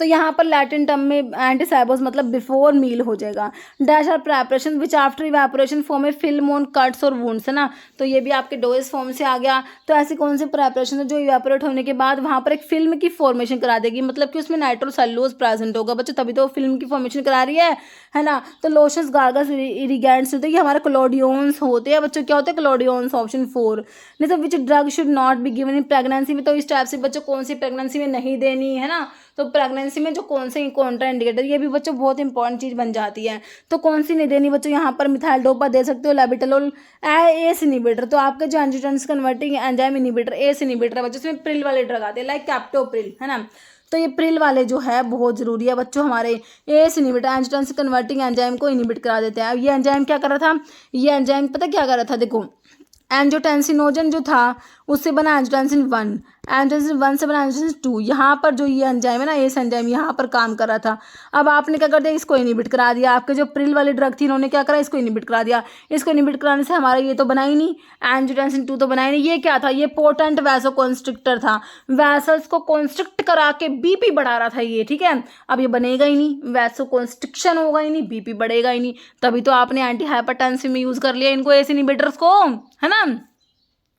तो यहाँ पर लैटिन टर्म में एंटीसाइबोस मतलब बिफोर मील हो जाएगा। Dash are preparation which after evaporation form a film on cuts और वुंड्स, है ना। तो ये भी आपके डोइस फॉर्म से आ गया। तो ऐसी कौन सी प्रेपरेशन है जो इवेपोरेट होने के बाद वहाँ पर एक फिल्म की फॉर्मेशन करा देगी, मतलब कि उसमें नाइट्रोसेलुलोज प्रेजेंट होगा बच्चों, तभी तो फिल्म की फॉर्मेशन करा रही है ना। तो लोशंस, गार्गल्स, इरिगेंट्स होते हैं, ये हमारे क्लोडियोन्स होते हैं बच्चों। क्या होते हैं क्लोडियोन्स, ऑप्शन 4। नहीं तो which drug should not be given in pregnancy में, तो इस टाइप से बच्चों कौन सी प्रेगनेंसी में नहीं देनी है ना। तो प्रेगनेंसी में जो कौन से कॉन्ट्रा इंडिकेटर, ये भी बच्चों बहुत इंपॉर्टेंट चीज़ बन जाती है। तो कौन सी नहीं देनी बच्चों, यहाँ पर मिथाइल डोपा दे सकते हो, लैबिटलोल, एस इनिबिटर। तो आपके जो angiotensin converting enzyme inhibitor, S inhibitor है बच्चों, इसमें प्रिल वाले ड्रग आते हैं लाइक कैप्टोप्रिल, है ना। तो ये प्रिल वाले जो है बहुत ज़रूरी है बच्चों, हमारे S inhibitor angiotensin converting enzyme को इनिबिट करा देते हैं। ये एंजाइम क्या कर रहा था, ये एंजाइम पता क्या कर रहा था, देखो एंजियोटेंसिनोजन जो था उससे बना एंजियोटेंसिन 1, एंजियोटेंसिन 1 से बना एंजियोटेंसिन 2। यहाँ पर जो ये एंजाइम है ना, एस एंजाइम यहाँ पर काम कर रहा था। अब आपने क्या कर दिया, इसको इनिबिट करा दिया। आपके जो प्रिल वाली ड्रग थी इन्होंने क्या करा, इसको इनिबिट करा दिया। इसको इनिबिट कराने से हमारा ये तो बना ही नहीं, एंजियोटेंसिन 2 तो बना ही नहीं। ये क्या था, ये पोटेंट वैसोकॉन्स्ट्रिक्टर था, वैसल्स को कॉन्स्ट्रिक्ट करा के बीपी बढ़ा रहा था ये, ठीक है। अब ये बनेगा ही नहीं, वैसोकॉन्स्ट्रिक्शन होगा ही नहीं, बीपी बढ़ेगा ही नहीं, तभी तो आपने एंटी हाइपरटेंसिव में यूज़ कर लिया इनको, एस इनिबिटर्स को, है ना,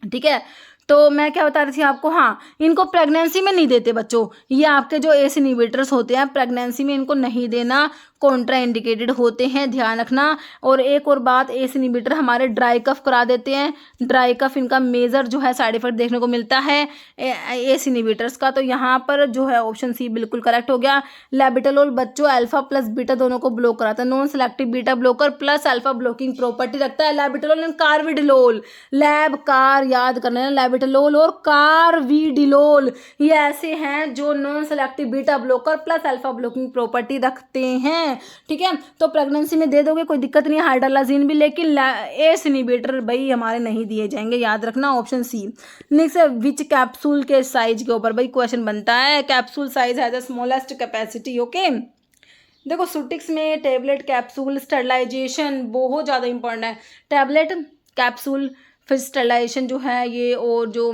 ठीक है। तो मैं क्या बता रही थी आपको, हाँ इनको प्रेगनेंसी में नहीं देते बच्चों, ये आपके जो एस इनिबिटर्स होते हैं प्रेगनेंसी में इनको नहीं देना, कॉन्ट्रा इंडिकेटेड होते हैं, ध्यान रखना। और एक और बात, एस इनिबिटर हमारे ड्राई कफ करा देते हैं, ड्राई कफ इनका मेजर जो है साइड इफेक्ट देखने को मिलता है एस इनिबिटर्स का। तो यहाँ पर जो है ऑप्शन सी बिल्कुल करेक्ट हो गया। लैबिटलोल बच्चों अल्फा प्लस बीटा दोनों को ब्लॉक कराता है, non selective beta blocker plus alpha blocking property रखता है लैबिटलोल एंड कार्विडिलोल। लैब कार याद करना है, लैबिटलोल और कार्विडिलोल ये ऐसे हैं जो non selective beta blocker plus alpha blocking property रखते हैं, ठीक है। तो प्रेगनेंसी में दे दोगे कोई दिक्कत नहीं है, हाइड्रोलाजीन भी, लेकिन एस इनिबिटर भाई हमारे नहीं दिए जाएंगे, याद रखना ऑप्शन सी। नेक्स्ट है विच कैप्सूल के साइज के ऊपर भाई क्वेश्चन बनता है, capsule size has the smallest capacity, okay. देखो सुटिक्स में टेबलेट, कैप्सूल, स्टरलाइजेशन बहुत ज़्यादा इंपॉर्टेंट है, टैबलेट, कैप्सूल, फिर स्टरलाइजेशन जो है ये, और जो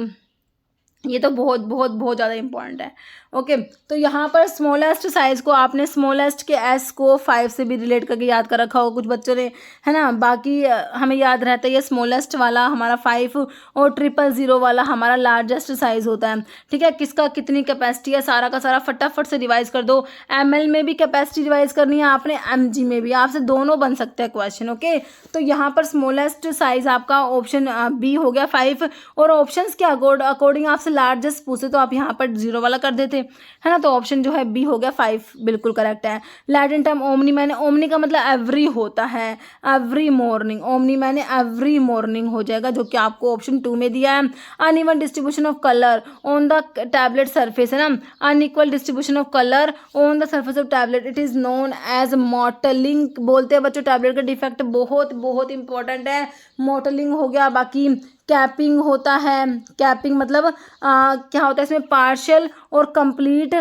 ये तो बहुत बहुत बहुत ज़्यादा इंपॉर्टेंट है, ओके। तो यहाँ पर स्मॉलेस्ट साइज़ को आपने स्मॉलेस्ट के एस को 5 से भी रिलेट करके याद कर रखा हो कुछ बच्चों ने, है ना। बाकी हमें याद रहता है ये स्मॉलेस्ट वाला हमारा 5 और 000 वाला हमारा लार्जेस्ट साइज़ होता है, ठीक है। किसका कितनी कैपेसिटी है सारा का सारा फटाफट से रिवाइज कर दो। ml में भी कैपेसिटी रिवाइज करनी है आपने, mg में भी, आपसे दोनों बन सकते हैं क्वेश्चन, ओके। तो यहाँ पर स्मॉलेस्ट साइज़ आपका ऑप्शन बी हो गया 5, और ऑप्शन के अकॉर्डिंग आपसे लार्जेस्ट पूछे तो आप यहाँ पर 0 वाला कर देते, है ना। तो ऑप्शन जो है बी हो गया 5 बिल्कुल करेक्ट है। लैटिन टर्म ओमनी, मैंने ओमनी का मतलब एवरी होता है, एवरी मॉर्निंग, ओमनी मैंने एवरी मॉर्निंग हो जाएगा, जो कि आपको ऑप्शन 2 में दिया है। Uneven distribution of colour on the tablet surface, है ना, unequal distribution of colour on the surface of tablet, it is known as mottling बोलते हैं बच्चों। टैबलेट का डिफेक्ट बहुत बहुत इंपॉर्टेंट है, मॉटलिंग हो गया। बाकी कैपिंग होता है, कैपिंग मतलब क्या होता है इसमें, पार्शियल और कंप्लीट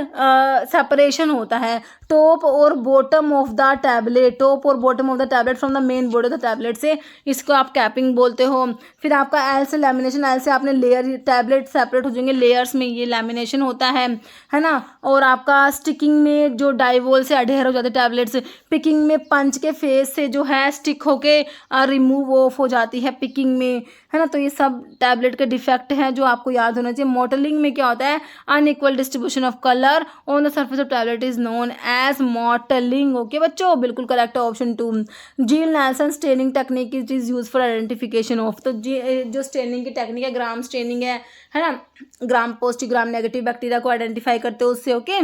सेपरेशन होता है, टॉप और bottom of the tablet, top और bottom of the tablet from the main body of the tablet से, इसको आप कैपिंग बोलते हो। फिर आपका एल से लैमिनेशन, एल से आपने लेयर, टैबलेट सेपरेट हो जाएंगे लेयर्स में, ये लैमिनेशन होता है ना। और आपका स्टिकिंग में जो डाइवोल से अडेयर हो जाते टैबलेट्स, पिकिंग में पंच के फेस से जो है स्टिक होके रिमूव ऑफ हो जाती है पिकिंग में, है ना। तो ये सब टैबलेट के डिफेक्ट हैं जो आपको याद होना चाहिए। मॉटलिंग में क्या होता है, unequal distribution of colour on the surface of tablet is known as mottling, okay बच्चों बिल्कुल करेक्ट है option 2। Ziehl Neelsen staining technique it is use for identification of, तो जो स्टेनिंग की टेक्निक है ग्राम स्टेनिंग है ना, gram positive gram negative bacteria को आइडेंटिफाई करते हो उससे, ओके।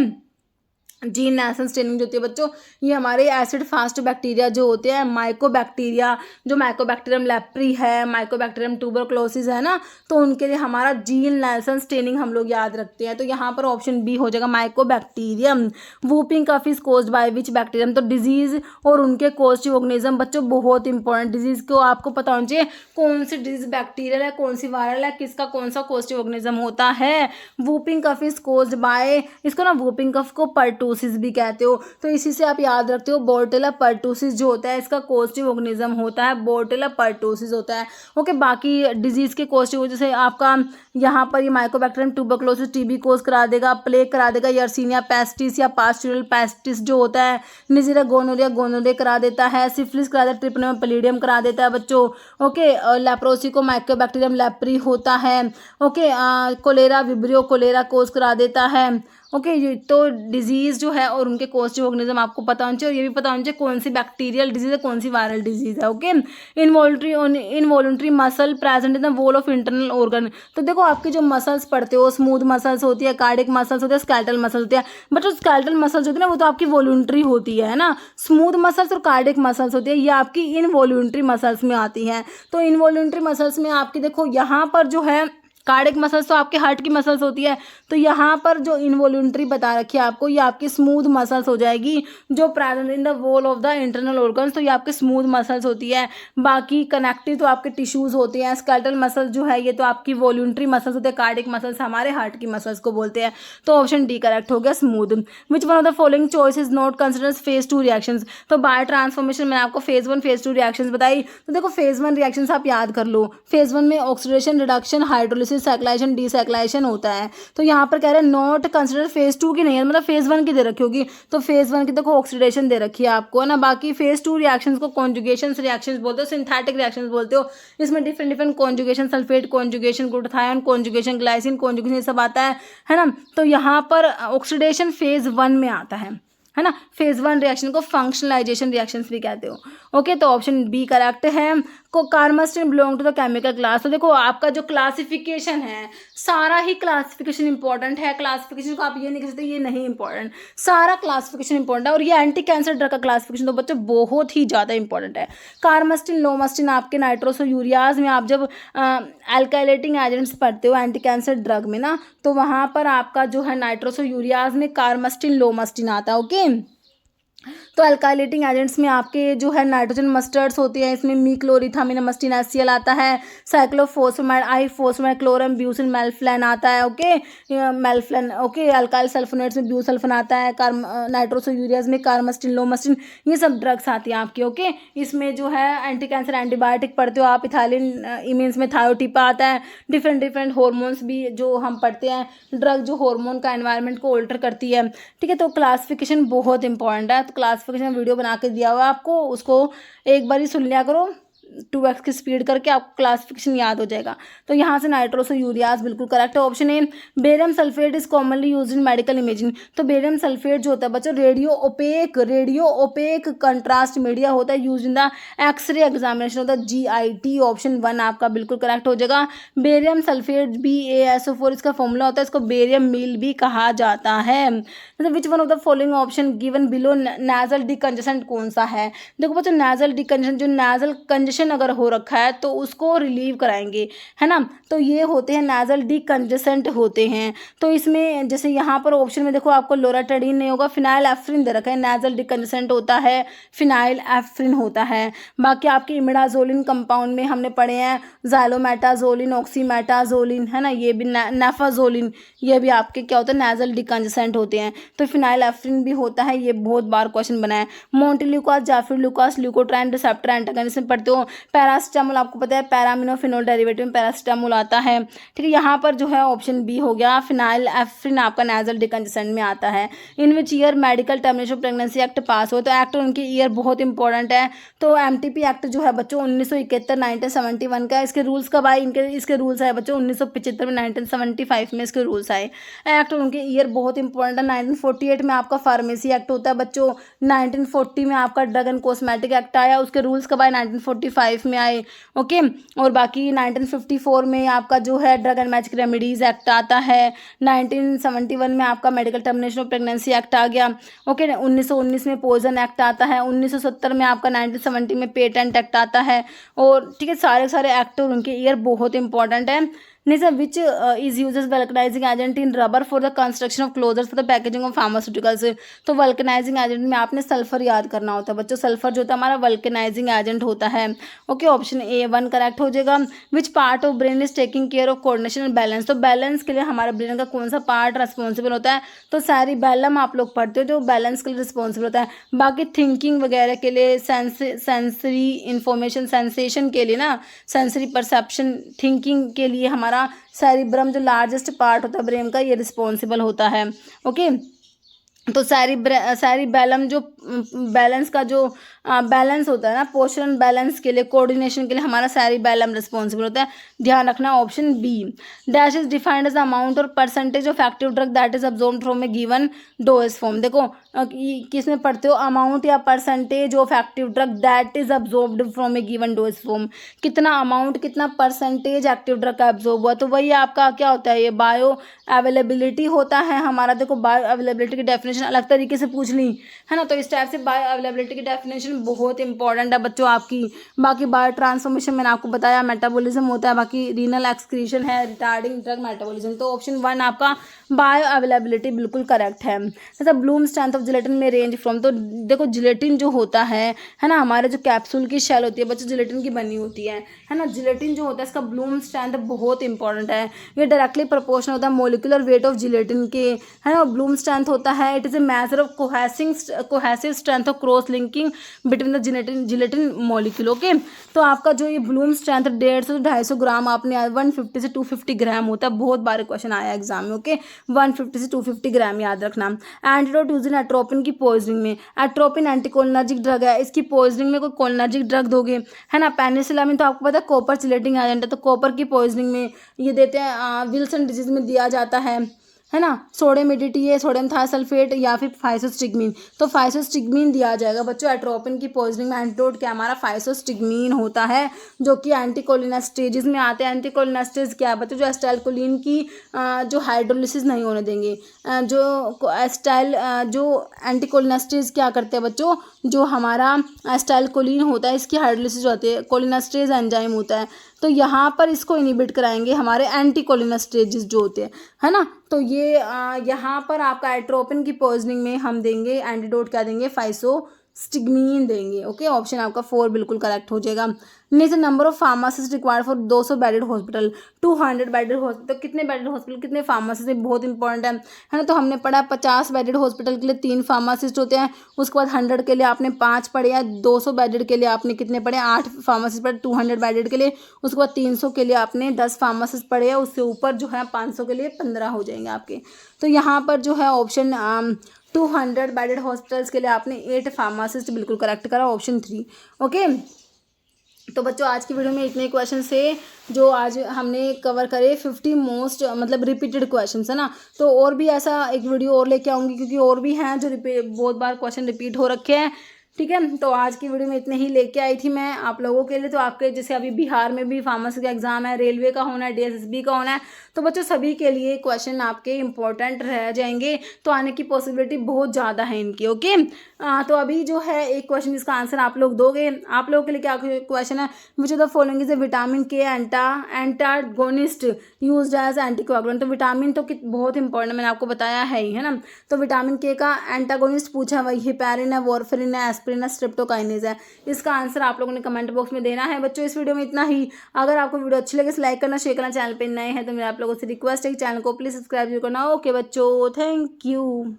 जीन नेल्सन स्टेनिंग जो होती है बच्चों, ये हमारे एसिड फास्ट बैक्टीरिया जो होते हैं, माइकोबैक्टीरिया, जो माइकोबैक्टीरियम लेप्री है, माइकोबैक्टीरियम ट्यूबरक्लोसिस है ना, तो उनके लिए हमारा जीन नेल्सन स्टेनिंग हम लोग याद रखते हैं। तो यहाँ पर ऑप्शन बी हो जाएगा mycobacterium. Whooping cough is caused by which bacterium, तो डिजीज और उनके कोस्टिव ऑर्गेनिज्म बच्चों बहुत इंपॉर्टेंट, डिजीज को आपको पता होना चाहिए कौन सी डिजीज बैक्टीरियल है, कौन सी वायरल है, किसका कौन सा कोस्टिव ऑर्गेनिज्म होता है। Whooping cough is caused by, इसको ना वूपिंग कफ को परटूस परटूसिस भी कहते हो। तो इसी से आप याद रखते हो बोर्डेला परटूसिस जो होता है इसका कॉजेटिव ऑर्गेनिज्म होता है, बोर्डेला परटूसिस होता है। ओके, बाकी डिजीज़ के कॉजेटिव जैसे आपका यहाँ पर ये माइकोबैक्टीरियम ट्यूबरकुलोसिस टीबी कोज करा देगा, प्लेग करा देगा, यर्सीनिया पेस्टिस या पास्चुरल पेस्टिस जो होता है, निजीरिया गोनोरिया करा देता है, सिफिलिस करा देता है, ट्रिपनोसोमिया पैलिडियम करा देता है बच्चों। ओके, लेप्रोसी को माइकोबैक्टीरियम लेप्री होता है। ओके, कोलेरा विब्रियो कोलेरा कोज करा देता है। ओके, ये तो डिजीज़ जो है और उनके कॉजेटिव ऑर्गेनिज्म आपको पता होना चाहिए, और ये भी पता होना चाहिए कौन सी बैक्टीरियल डिजीज़ है, कौन सी वायरल डिजीज़ है। Okay, involuntary muscle present in the wall of internal organ. तो देखो आपकी जो मसल्स पढ़ते हो, स्मूथ मसल्स होती है, कार्डिक मसल्स होती है, स्केलेटल मसल्स होती है, बट जो स्केलेटल मसल्स होती है ना वो तो आपकी वॉलंटरी होती है ना। स्मूथ मसल्स और कार्डिक मसल्स होती है ये आपकी इनवॉल्यूंटरी मसल्स में आती हैं। तो इनवॉल्यूंटरी मसल्स में आपकी देखो यहाँ पर जो है कार्डिक मसल्स तो आपके हार्ट की मसल्स होती है, तो यहाँ पर जो इनवॉल्यूंटरी बता रखी है आपको ये आपकी स्मूथ मसल्स हो जाएगी जो present in the wall of the internal organs, तो ये आपके स्मूथ मसल्स होती है। बाकी कनेक्टिव तो आपके टिश्यूज होते हैं। स्केलेटल मसल्स जो है ये तो आपकी वॉल्यूंटरी मसल्स होते हैं। कार्डिक मसल्स हमारे हार्ट की मसल्स को बोलते हैं। तो ऑप्शन डी करेक्ट हो गया, smooth. Which one of the following choice is not considers phase 2 reactions. तो बायो ट्रांसफॉर्मेशन में आपको फेज 1 फेज 2 रिएक्शंस बताई। तो देखो फेज 1 रिएक्शंस आप याद कर लो। फेज 1 में ऑक्सीडेशन, रिडक्शन, हाइड्रोलिसिस, साइक्लाइजेशन, डिसाइक्लाइजेशन होता है। तो यहाँ पर कह रहे हैं नॉट कंसिडर फेज 2 की नहीं है, मतलब फेज 1 की दे रखी होगी। तो फेज 1 की देखो ऑक्सीडेशन दे रखी है आपको, है ना। बाकी फेज 2 रिएक्शंस को कॉन्जुगेशन रिएक्शंस बोलते हो, सिंथेटिक रिएक्शंस बोलते हो। इसमें different different conjugation, sulphate conjugation, glutathione conjugation, glycine conjugation, ये सब आता है ना। तो यहाँ पर ऑक्सीडेशन फेज 1 में आता है ना। फेज 1 रिएक्शन को फंक्शनलाइजेशन रिएक्शंस भी कहते हो। ओके, तो ऑप्शन बी करेक्ट है। को carmustine belong to the chemical class. तो देखो आपका जो क्लासिफिकेशन है सारा ही क्लासिफिकेशन इंपॉर्टेंट है। क्लासिफिकेशन को आप ये नहीं कह सकते ये नहीं इंपॉर्टेंट, सारा क्लासिफिकेशन इंपॉर्टेंट है। और ये एंटी कैंसर ड्रग का क्लासिफिकेशन तो बच्चों बहुत ही ज़्यादा इंपॉर्टेंट है। कार्मास्टिन, लोमास्टिन आपके नाइट्रोसोयूरियाज में आप जब अल्काइलेटिंग एजेंट्स पढ़ते हो एंटी कैंसर ड्रग में ना, तो वहाँ पर आपका जो है नाइट्रोसोयूरियाज में कार्मास्टिन, लोमास्टिन आता है। ओके, तो अल्काइलेटिंग एजेंट्स में आपके जो है नाइट्रोजन मस्टर्ड्स होते हैं, इसमें मीक्लोरिथामिनामस्टिन HCl आता है, साइक्लोफोस्फामाइड, आईफोस्फामाइड, क्लोरम ब्यूसिन, मेल्फ्लेन आता है। ओके, मेल्फ्लेन। ओके, अल्काइल सल्फोनेट्स में ब्यूसल्फन आता है, नाइट्रोसोयूरियाज में कार्मास्टिन, लोमास्टिन, ये सब ड्रग्स आती हैं आपकी। ओके, इसमें जो है एंटी कैंसर एंटीबायोटिक पढ़ते हो आप, इथाइलिन इमीन्स में थायोटिपा आता है, डिफरेंट डिफरेंट हॉर्मोन्स भी जो हम पढ़ते हैं, ड्रग जो हार्मोन का एनवायरनमेंट को ऑल्टर करती है। ठीक है, तो क्लासिफिकेशन बहुत इंपॉर्टेंट है। तो क्लासिफिकेशन वीडियो बना के दिया हुआ है आपको, उसको एक बार ही सुन लिया करो 2x की स्पीड करके, आपको क्लासिफिकेशन याद हो जाएगा। तो यहाँ से नाइट्रोसोयूरियाज बिल्कुल करेक्ट है। Option A, barium sulphate is commonly used in medical imaging. तो बेरियम सल्फेट जो होता है बच्चों रेडियो ओपेक कंट्रास्ट मीडिया होता है use in the x-ray examination होता है, GIT। ऑप्शन 1 आपका बिल्कुल करेक्ट हो जाएगा। बेरियम सल्फेट BaSO4 इसका फॉर्मूला होता है, इसको बेरियम मील भी कहा जाता है। मतलब which one of the following option given below nasal decongestion कौन सा है। देखो बच्चों नेजल डिकंजेशन, जो नेजल कंजेशन अगर हो रखा है तो उसको रिलीव कराएंगे, है ना। तो ये होते हैं नेजल डिकंजेसेंट होते हैं। तो इसमें जैसे यहाँ पर ऑप्शन में देखो आपको लोराटेडिन नहीं होगा, फिनाइल एफ्रिन दे रखा है, नेजल डिकंजेसेंट होता है, फिनाइल एफ्रिन होता है। बाकी आपके इमिडाजोलिन कंपाउंड में हमने पढ़े हैं ज़ाइलोमेटाजोलिन, ऑक्सीमेटाजोलिन, है ना, ये भी नेफाजोलिन, ये भी आपके क्या होता है नेजल डिकंजेसेंट होते हैं। तो फिनाइल एफ्रिन भी होता है, ये बहुत बार क्वेश्चन बना है। मोंटेल्यूकास, जाफिरलुकास, ल्यूकोट्राइन रिसेप्टर एंटागनिस्ट में पढ़ते हो। पैरासिटामोल आपको पता है पैरामिनोफिनोल डेरिवेटिव में पैरासिटामोल आता है। ठीक है, यहाँ पर जो है ऑप्शन बी हो गया, फिनाइल एफ्रिन आपका नेजल डिकंजेसेंट में आता है। In which year medical termination pregnancy act pass हो। तो एक्ट उनके ईयर बहुत इंपॉर्टेंट है। तो MTP एक्ट जो है बच्चों 1971 1971 का। इसके रूल्स कब आए, इसके रूल्स आए बच्चों 1975 में, 1975 में इसके रूल्स आए। एक्ट उनके ईयर बहुत इंपॉर्टेंट है। 1948 में आपका फार्मेसी एक्ट होता है बच्चों, 1940 में आपका ड्रग एंड कॉस्मेटिक एक्ट आया, उसके रूल्स कब आए 1945 में आए। ओके, और बाकी 1954 में आपका जो है drug and magic remedies act आता है। 1971 में आपका medical termination of pregnancy act आ गया। ओके, 1919 में पॉइजन एक्ट आता है। 1970 में आपका 1970 में पेटेंट एक्ट आता है। और ठीक है, सारे एक्ट और उनके ईयर बहुत इंपॉर्टेंट है। Next which is uses vulcanising agent in rubber for the construction of closures for the packaging of pharmaceuticals. तो वल्कनाइजिंग एजेंट में आपने सल्फर याद करना होता है बच्चों, सल्फर जो होता है हमारा वल्कनाइजिंग एजेंट होता है। ओके, ऑप्शन ए 1 करेक्ट हो जाएगा। विच part of brain is taking care of coordination and balance. तो बैलेंस के लिए हमारे ब्रेन का कौन सा पार्ट रिस्पॉन्सिबल होता है, तो सेरिबेलम आप लोग पढ़ते हो जो बैलेंस के लिए रिस्पॉन्सिबल होता है। बाकी थिंकिंग वगैरह के लिए, सेंसरी इंफॉर्मेशन सेंसेशन के लिए ना, सेंसरी परसेप्शन थिंकिंग के लिए हमारा सेरिब्रम जो लार्जेस्ट पार्ट होता है ब्रेन का, ये रिस्पॉन्सिबल होता है। ओके, तो सेरिबेलम जो बैलेंस का जो बैलेंस होता है ना, पोस्चर बैलेंस के लिए, कोऑर्डिनेशन के लिए हमारा सेरिबेलम रिस्पॉन्सिबल होता है। ध्यान रखना option B. Dash is defined as amount और percentage of active drug that is absorbed from a given dose form. देखो किसमें पढ़ते हो, अमाउंट या percentage of active drug that is absorbed from a given dose form. कितना amount, कितना percentage active drug का absorb हुआ, तो वही आपका क्या होता है, ये बायो अवेलेबिलिटी होता है हमारा। देखो बायो अवेलेबिलिटी की डेफिनेशन अलग तरीके से पूछ ली है ना, तो इस टाइप से बायो अवेलेबिलिटी की डेफिनेशन बहुत इंपॉर्टेंट है बच्चों आपकी। बाकी बायो ट्रांसफॉर्मेशन मैंने आपको बताया, मेटाबॉलिज्म होता है, बाकी रीनल एक्सक्रीशन है, रिटार्डिंग ड्रग मेटाबॉलिज्म। तो ऑप्शन 1 आपका बायो अवेलेबिलिटी बिल्कुल करेक्ट है। जैसा ब्लूम स्ट्रेंथ ऑफ जिलेटिन में रेंज फ्रॉम। तो देखो जिलेटिन जो होता है ना, हमारे जो कैप्सूल की शेल होती है बच्चों, जिलेटिन की बनी होती है ना, जिलेटिन जो होता है इसका ब्लूम स्ट्रेंथ बहुत इंपॉर्टेंट है। ये डायरेक्टली प्रोपोर्शनल होता है मोलिकुलर वेट ऑफ जिलेटिन के, है ना। ब्लूम स्ट्रेंथ होता है, it is a measure of cohesive strength of cross linking between the gelatin molecule. Okay, तो आपका जो ये ब्लूम स्ट्रेंथ 150 से 250 ग्राम, आपने 150 से 250 ग्राम होता है। बहुत बार क्वेश्चन आया एग्जाम में। ओके, 150 से 250 ग्राम याद रखना। एंटीडोट यूज इन एट्रोपिन की पॉइजनिंग में। एट्रोपिन एंटीकोलिनर्जिक ड्रग है, इसकी पॉइजनिंग में कोई कोलिनर्जिक ड्रग दोगे, है ना। पेनिसिलामिन तो आपको पता है कॉपर चिलेटिंग एजेंट है, तो कॉपर की पॉइजनिंग में ये देते हैं, विल्सन डिजीज में दिया जाता है ना। सोडियम एडीटीए, सोडियम थायोसल्फेट या फिर फाइसोस्टिग्मीन, तो फाइसोस्टिग्मीन दिया जाएगा बच्चों। एट्रोपिन की पॉइजनिंग में एंटीडोट क्या हमारा फाइसोस्टिग्मीन होता है, जो कि एंटीकोलिनेस्टेजेस में आते हैं। एंटीकोलिनेस्टेज क्या है बच्चों, जो एस्टाइलकोलिन की जो हाइड्रोलिसिस नहीं होने देंगे। जो एंटीकोलिनेस्टेज क्या करते हैं बच्चों, जो हमारा एस्टाइलकोलिन होता है इसकी हाइड्रोलिसिस होती है, कोलिनेस्टेज एंजाइम होता है, तो यहाँ पर इसको इनिबिट कराएंगे हमारे एंटीकोलिनेस्टेजेस जो होते हैं, है ना। तो ये यहाँ पर आपका एट्रोपिन की पॉइजनिंग में हम देंगे एंटीडोट, क्या देंगे, फाइसोस्टिग्मीन देंगे। ओके, ऑप्शन आपका 4 बिल्कुल करेक्ट हो जाएगा। Next, number of pharmacist required for 200 bedded hospital. 200 bedded hospital, तो कितने बेडेड हॉस्पिटल, कितने फार्मासिस्ट है, बहुत इंपॉर्टेंट है ना। तो हमने पढ़ा 50 बेडेड हॉस्पिटल के लिए 3 फार्मासिस्ट होते हैं। उसके बाद 100 के लिए आपने 5 पढ़े, या 200 बेडेड के लिए आपने कितने पढ़े, 8 फार्मासिस्ट पढ़े 200 बेडेड के लिए। उसके बाद 300 के लिए आपने 10 फार्मासिस्ट पढ़े हैं, उससे ऊपर जो है 500 के लिए 15 हो जाएंगे आपके। तो यहाँ पर जो है ऑप्शन 200 बेडेड हॉस्पिटल्स के लिए आपने 8 फार्मासिस्ट बिल्कुल करेक्ट करा, ऑप्शन 3। ओके, तो बच्चों आज की वीडियो में इतने क्वेश्चन से जो आज हमने कवर करे 50 मोस्ट मतलब रिपीटेड क्वेश्चंस, है ना। तो और भी ऐसा एक वीडियो और लेके आऊँगी, क्योंकि और भी हैं जो बहुत बार क्वेश्चन रिपीट हो रखे हैं, ठीक है। तो आज की वीडियो में इतने ही लेके आई थी मैं आप लोगों के लिए। तो आपके जैसे अभी बिहार में भी फार्मेसी का एग्जाम है, रेलवे का होना है, DSSB का होना है, तो बच्चों सभी के लिए क्वेश्चन आपके इंपॉर्टेंट रह जाएंगे, तो आने की पॉसिबिलिटी बहुत ज़्यादा है इनकी। ओके, तो अभी जो है एक क्वेश्चन इसका आंसर आप लोग दोगे। आप लोगों के लिए क्या क्वेश्चन है, which of the following is A vitamin के एंटागोनिस्ट यूज्ड एज एंटीकोएगुलेंट। तो विटामिन तो बहुत इंपॉर्टेंट, मैंने आपको बताया है ही, है ना। तो विटामिन के का एंटागोनिस्ट पूछा, वही हेपेरिन है, वॉरफेरिन है, एस्पिरिन है, स्ट्रेप्टोकाइनेज है। इसका आंसर आप लोगों ने कमेंट बॉक्स में देना है बच्चों। इस वीडियो में इतना ही। अगर आपको वीडियो अच्छी लगे तो लाइक करना, शेयर करना, चैनल पे नए हैं तो मेरा आप लोगों से रिक्वेस्ट है कि चैनल को प्लीज सब्सक्राइब जरूर करना। ओके बच्चों, थैंक यू।